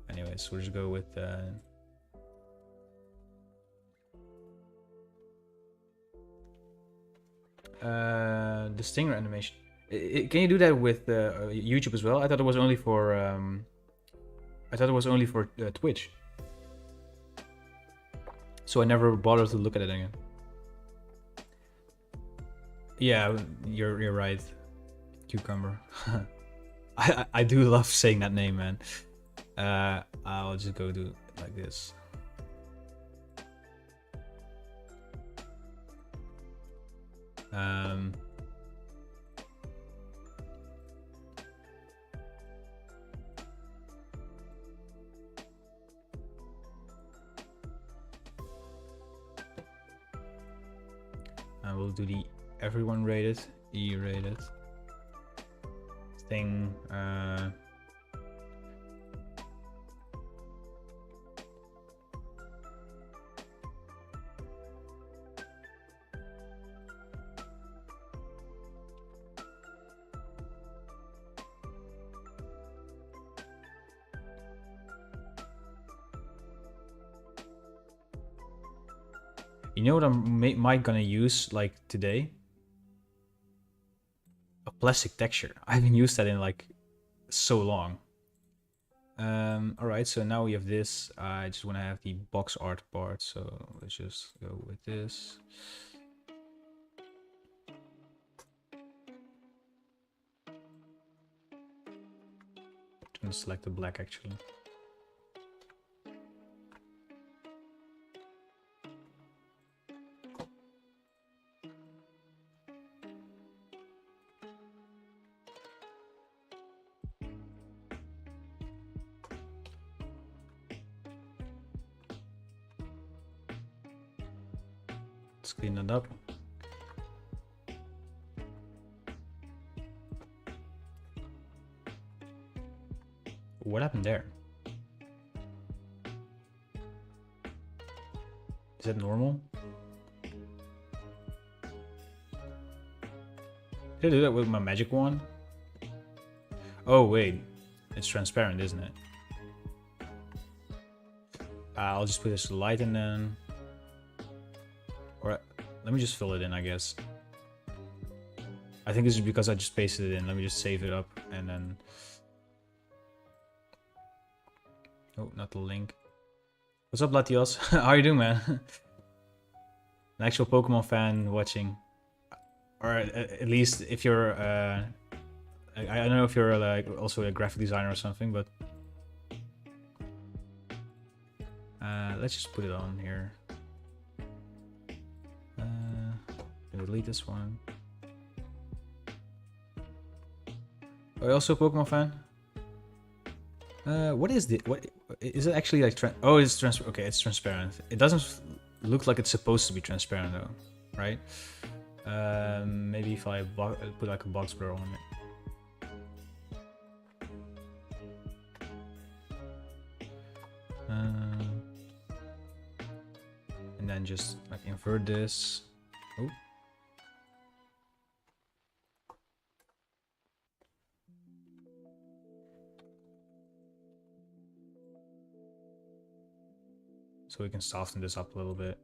Anyways, we'll just go with the stinger animation. Can you do that with YouTube as well? I thought it was only for Twitch. So I never bothered to look at it again. Yeah, you're right. Cucumber. I do love saying that name, man. I'll just go do it like this. And we'll do the everyone rated, E rated thing. You know what I'm might gonna use like today? A plastic texture. I haven't used that in like so long. Alright, so now we have this. I just want to have the box art part, so let's just go with this. I'm gonna select the black actually. Let's clean it up. What happened there? Is that normal? Did I do that with my magic wand? Oh wait, it's transparent, isn't it? I'll just put this light and then... Or let me just fill it in, I guess. I think this is because I just pasted it in. Let me just save it up and then... Oh, not the link. What's up, Latios? How are you doing, man? An actual Pokemon fan watching. Or at least if you're... I don't know if you're like also a graphic designer or something, but... let's just put it on here. Delete this one. Are you also a Pokemon fan? What is the what is it actually like? Oh, it's trans. Okay, it's transparent. It doesn't look like it's supposed to be transparent though, right? Maybe if I put like a box blur on it. And then just like invert this. Oh. So we can soften this up a little bit.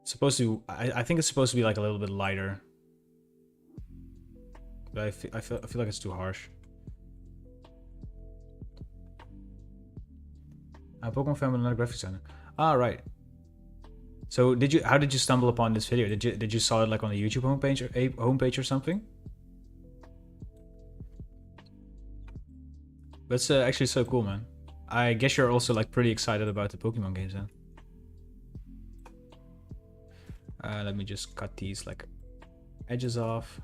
It's supposed to, I think it's supposed to be like a little bit lighter. But I feel like it's too harsh. I'm a Pokemon fan, but not a graphic designer. Ah, right. So how did you stumble upon this video? Did you saw it like on the YouTube homepage or something? That's actually so cool, man. I guess you're also like pretty excited about the Pokemon games then. Let me just cut these like edges off.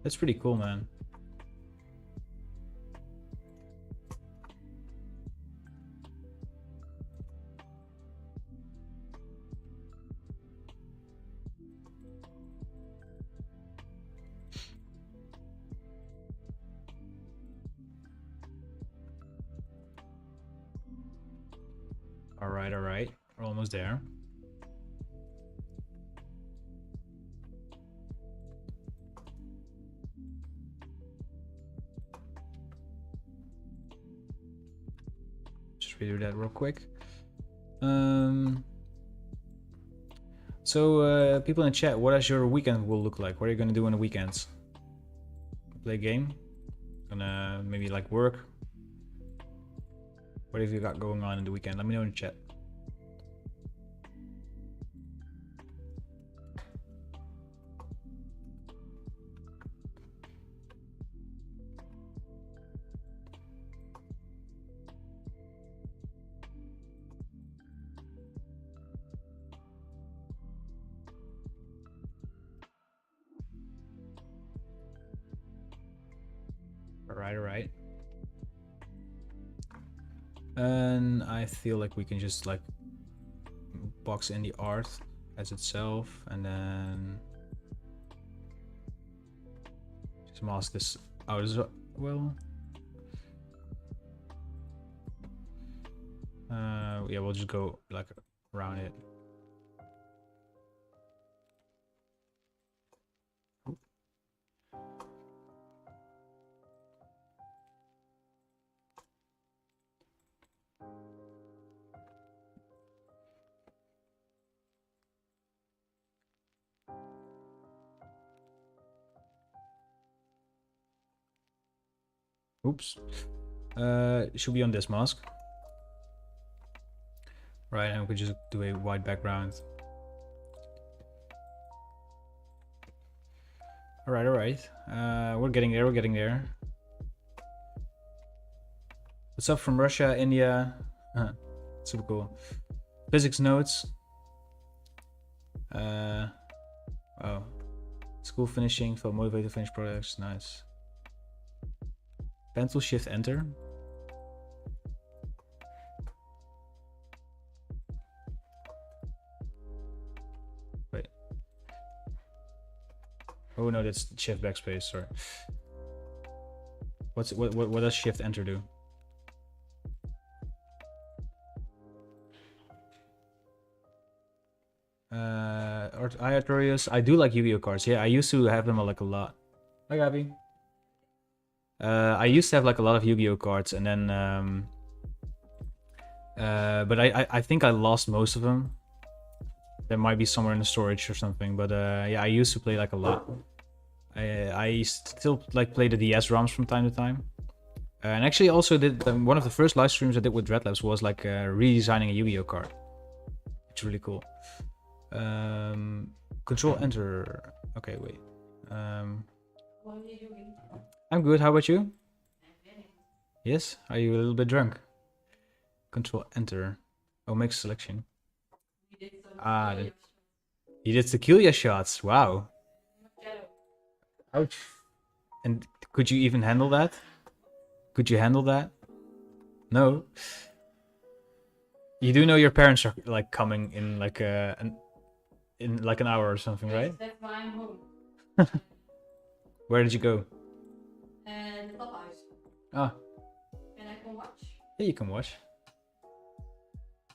That's pretty cool, man. All right. We're almost there. Just redo that real quick. So people in the chat, what does your weekend will look like? What are you gonna do on the weekends? Play a game? Gonna maybe like work? What have you got going on in the weekend? Let me know in the chat. All right. And I feel like we can just like box in the art as itself and then just mask this out as well. yeah, we'll just go like around it. Oops. Should be on this mask. Right, and we could just do a white background. Alright, alright. We're getting there, we're getting there. What's up from Russia, India? Super cool. Physics notes. Oh. School finishing, felt motivated to finish projects. Nice. Pencil shift enter. Wait. Oh no, that's shift backspace, sorry. What does shift enter do? Artorius. I do like Yu-Gi-Oh cards. Yeah, I used to have them like a lot. Hi, Gabby. I used to have like a lot of Yu-Gi-Oh cards, and then but I think I lost most of them. There might be somewhere in the storage or something, but yeah, I used to play like a lot. I still like play the DS ROMs from time to time, and actually also did one of the first live streams I did with Dreadlabs was like redesigning a Yu-Gi-Oh card. It's really cool. Control enter. Okay, wait. What are you doing? I'm good. How about you? Yes. Are you a little bit drunk? Control enter. Oh, make selection. You did tequila shots. Wow. Ouch. And could you even handle that? Could you handle that? No. You do know your parents are like coming in like an hour or something, right? That's why I'm home. Where did you go? The clubhouse. Ah. And I can watch. Yeah, you can watch.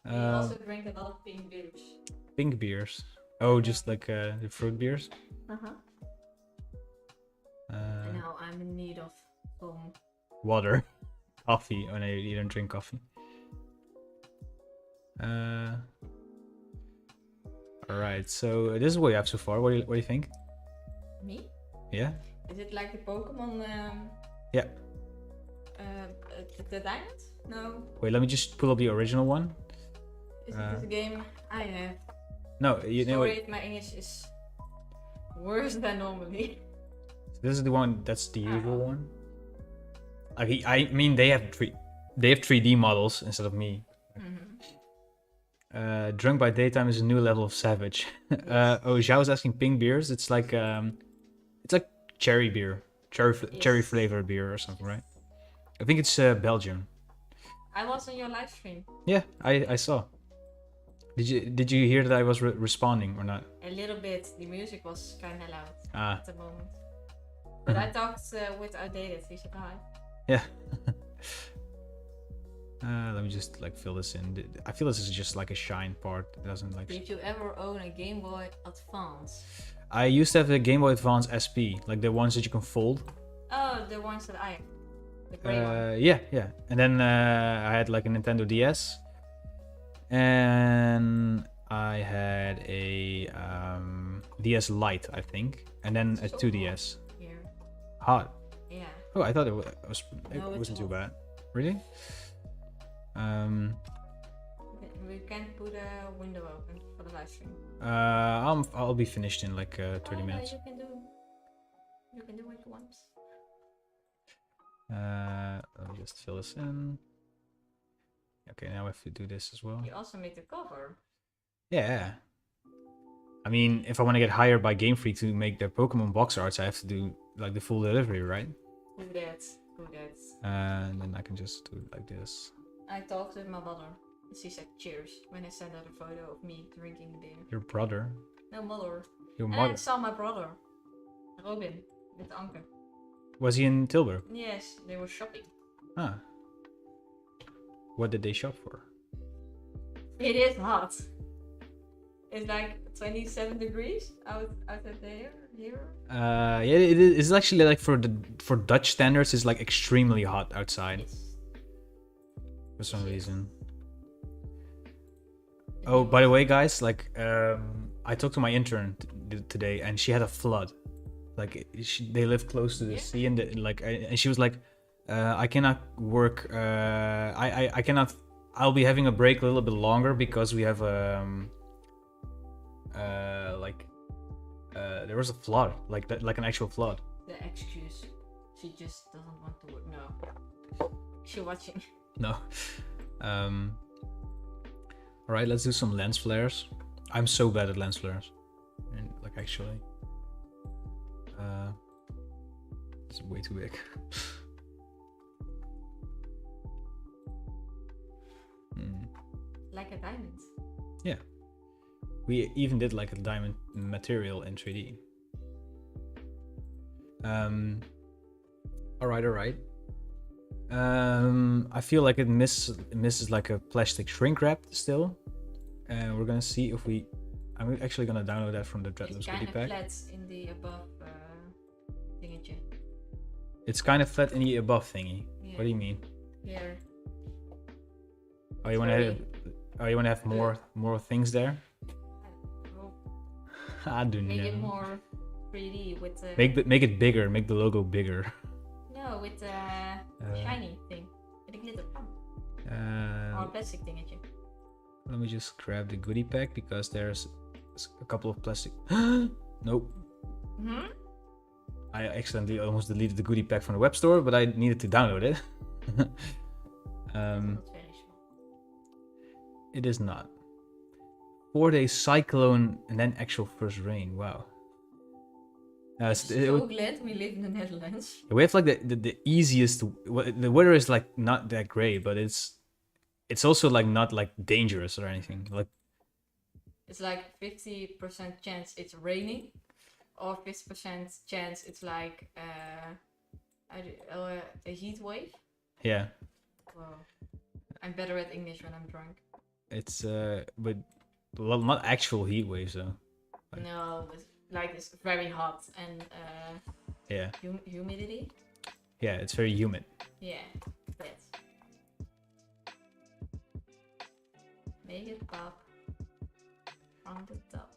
You also drink a lot of pink beers. Pink beers? Oh, just like the fruit beers? Uh-huh. Now I'm in need of some water. Coffee. Oh no, you don't drink coffee. Alright, so this is what you have so far. What do you think? Me? Yeah? Is it like the Pokémon? Yeah. The diamond? No. Wait, let me just pull up the original one. Is it the game I have? No, you know. Sorry if my English is worse than normally. So this is the one that's the usual one. I mean, they have 3D models instead of me. Mm-hmm. Drunk by daytime is a new level of savage. Yes. Oh, Zhao was asking pink beers. It's like cherry beer, cherry flavored beer or something, right? I think it's Belgium. I was on your live stream. Yeah, I saw. Did you hear that I was responding or not? A little bit. The music was kind of loud at the moment. But I talked with Outdated. He said hi. Yeah. Let me just like fill this in. I feel this is just like a shine part. It doesn't like. Did you ever own a Game Boy Advance? I used to have the Game Boy Advance SP, like the ones that you can fold. Oh, the ones that I have. The gray one. Yeah. And then I had like a Nintendo DS. And I had a DS Lite, I think. And then a 2DS. Here. Hot. Yeah. Oh, I thought it wasn't too bad. Really? We can't put a window open for the live stream. I'll be finished in like 30 minutes. You can do it once. Let me just fill this in. Okay, now I have to do this as well. You also made the cover. Yeah. I mean, if I want to get hired by Game Freak to make their Pokemon box arts, I have to do like the full delivery, right? Who that? And then I can just do it like this. I talked with my mother. She said cheers when I sent out a photo of me drinking beer. Your brother? No, mother. Your mother? And I saw my brother, Robin, with Anke. Was he in Tilburg? Yes, they were shopping. Ah. What did they shop for? It is hot. It's like 27 degrees outside there. Here. Yeah, it is. It's actually like for Dutch standards, it's like extremely hot outside. Yes. For some Yes. reason. Oh, by the way, guys, like I talked to my intern today, and she had a flood. Like they live close to the sea, and and she was like, I cannot work. I cannot. I'll be having a break a little bit longer because we have there was a flood, like that, like an actual flood. The excuse. She just doesn't want to work. No. She's watching. No. All right, let's do some lens flares. I'm so bad at lens flares, and like actually, it's way too big. Like a diamond. Yeah. We even did like a diamond material in 3D. All right. I feel like it misses like a plastic shrink wrap still, and we're gonna see if we. I'm actually gonna download that from the Dreadlabs goodie pack. It's kind of flat in the above thingy. It's kind of flat in the above thingy. Yeah. What do you mean? Here. Oh, you wanna have more things there? I don't know. Make it more 3D with the. Make it bigger. Make the logo bigger. No, with the shiny thing. With the glitter. Or plastic thingetje. Let me just grab the goodie pack because there's a couple of plastic. Nope. I accidentally almost deleted the goodie pack from the web store, but I needed to download it. It is not. 4-day cyclone and then actual first rain. Wow. I'm so glad we live in the Netherlands. We have like the easiest. The weather is like not that great, but it's also like not like dangerous or anything. Like it's like 50% chance it's raining, or 50% chance it's like a heat wave. Yeah. Well, I'm better at English when I'm drunk. It's but well, not actual heat waves though. Like, no, but like it's very hot and yeah. Humidity. Yeah, it's very humid. Yeah, that. Make it pop on the top.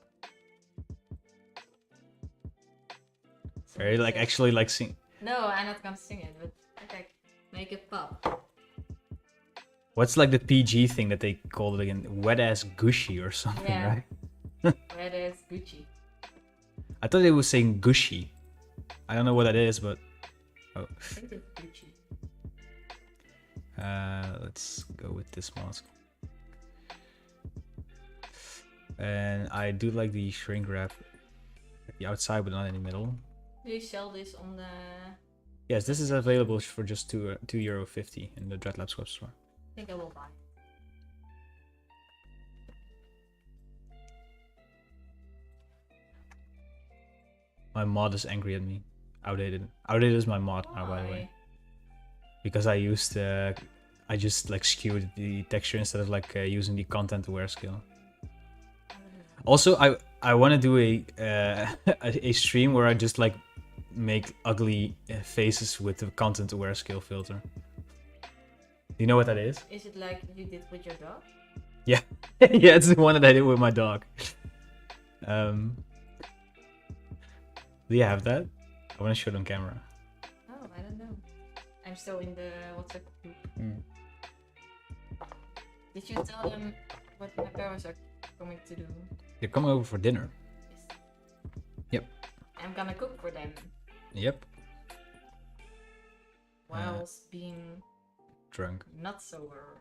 Are you like actually like sing? No, I'm not gonna sing it, but okay, make it pop. What's like the PG thing that they called it again? Wet ass gushy or something, yeah. Right? Wet ass Gucci. I thought they were saying gushy. I don't know what that is, but I think it's Gucci. Let's go with this mask. And I do like the shrink wrap at the outside, but not in the middle. Do you sell this on the? Yes, this is available for just €2.50 in the Dreadlabs web store. I think I will buy. My mod is angry at me. Outdated. Outdated is my mod now, by the way. Because I used I just like skewed the texture instead of like using the content aware skill. Also, I want to do a stream where I just like make ugly faces with the content aware skill filter. Do you know what that is? Is it like you did with your dog? Yeah, yeah, it's the one that I did with my dog. Do you have that? I want to show it on camera. Oh, I don't know. I'm still in the WhatsApp group. Did you tell them what my parents are coming to do? They're coming over for dinner. Yes. Yep. I'm gonna cook for them. Yep. Whilst being drunk. Not sober.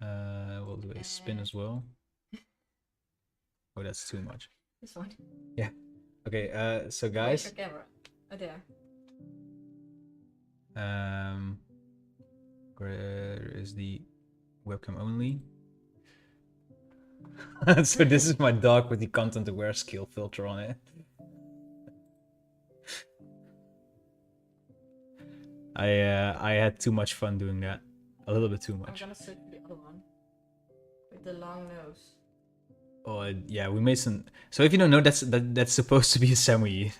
We'll do a spin as well. Oh, that's too much. This one. Yeah. Okay. So guys. Where's your camera? Oh, there. Where is the webcam only? So this is my dog with the content aware skill filter on it. I had too much fun doing that. A little bit too much. I'm gonna search the the long nose. Oh yeah, we made some. So if you don't know, that's supposed to be a semi. You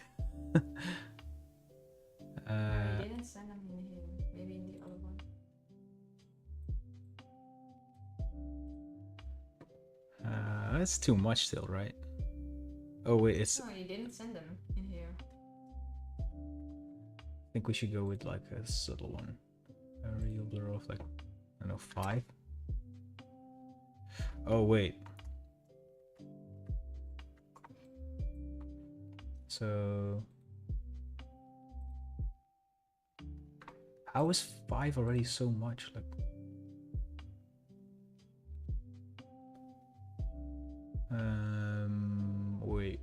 didn't send them in here. Maybe in the other one. That's too much still, right? Oh wait, it's. No, you didn't send them in here. I think we should go with like a subtle one. A real blur of like, I don't know, 5. Oh wait. So how is 5 already so much? Like, wait.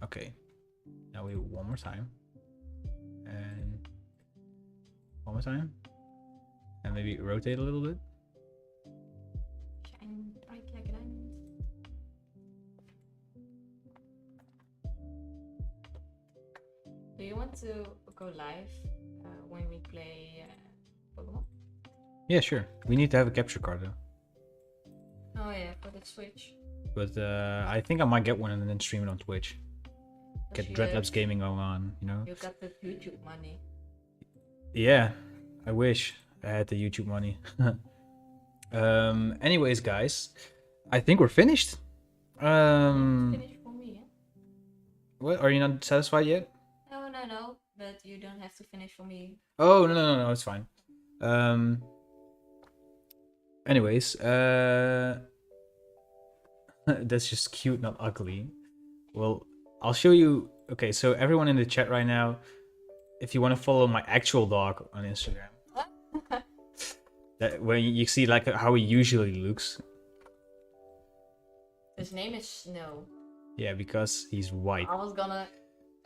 Okay. Now we one more time. And one more time. And maybe rotate a little bit. Shine bright like a diamond. Do you want to go live when we play Pokemon? Yeah, sure. We need to have a capture card though. Oh yeah, for the Switch. But I think I might get one and then stream it on Twitch. Get You Dreadlabs gaming going on, you know? You got the YouTube money. Yeah, I wish I had the YouTube money. Anyways, guys, I think we're finished. Finish for me, yeah? What? Are you not satisfied yet? No, but you don't have to finish for me. Oh, no, it's fine. Anyways, that's just cute, not ugly. Well, I'll show you. Okay, so everyone in the chat right now, if you want to follow my actual dog on Instagram, that when you see like how he usually looks. His name is Snow. Yeah, because he's white. I was gonna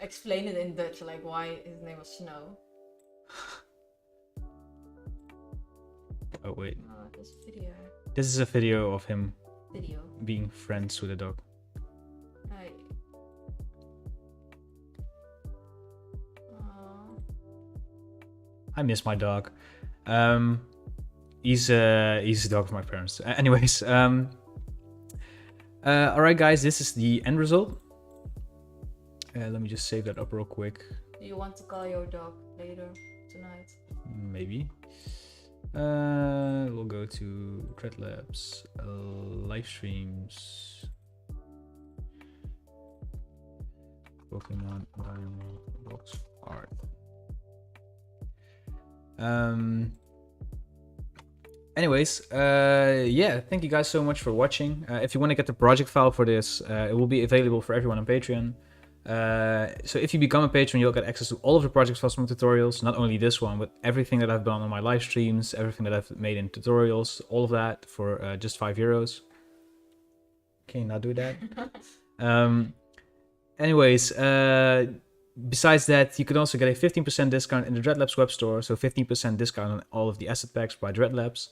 explain it in Dutch, like why his name was Snow. Oh wait, This video. this is a video of him Video. being friends with a dog. Right. I miss my dog. He's a dog of my parents. Anyways, alright guys, this is the end result. Let me just save that up real quick. Do you want to call your dog later tonight? Maybe. We'll go to Dreadlabs, live streams, Pokemon Diamond box art. Anyways, yeah, thank you guys so much for watching. If you want to get the project file for this, it will be available for everyone on Patreon. So if you become a patron, you'll get access to all of the project files from tutorials, not only this one, but everything that I've done on my live streams, everything that I've made in tutorials, all of that for just €5. Can you not do that? Anyways, besides that, you can also get a 15% discount in the Dreadlabs web store, so 15% discount on all of the asset packs by Dreadlabs.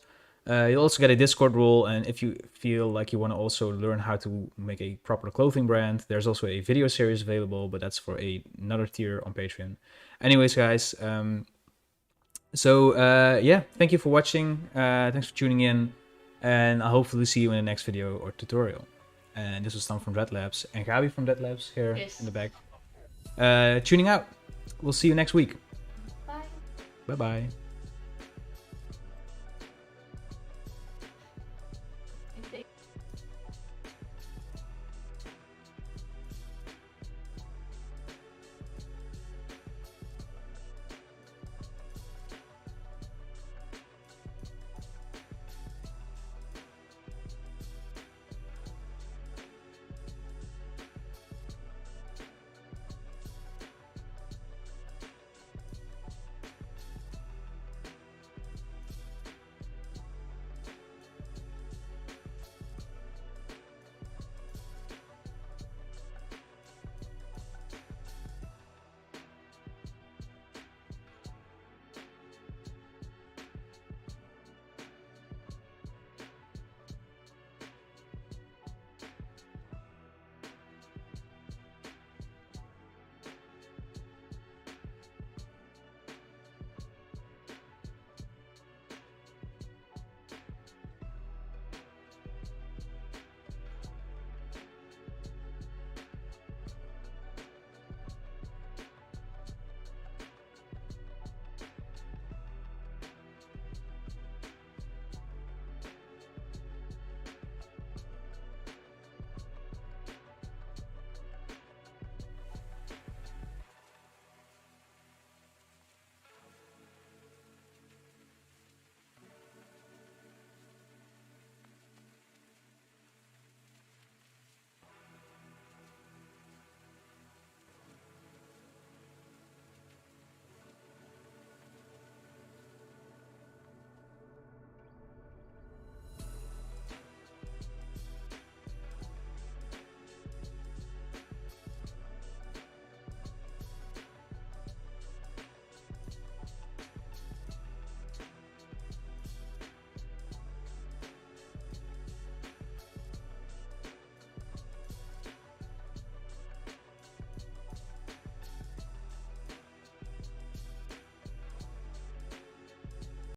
You'll also get a Discord role, and if you feel like you want to also learn how to make a proper clothing brand, there's also a video series available, but that's for another tier on Patreon. Anyways, guys, yeah, thank you for watching. Thanks for tuning in, and I'll hopefully see you in the next video or tutorial. And this was Tom from Dreadlabs, and Gabi from Dreadlabs here in the back. Tuning out. We'll see you next week. Bye. Bye-bye.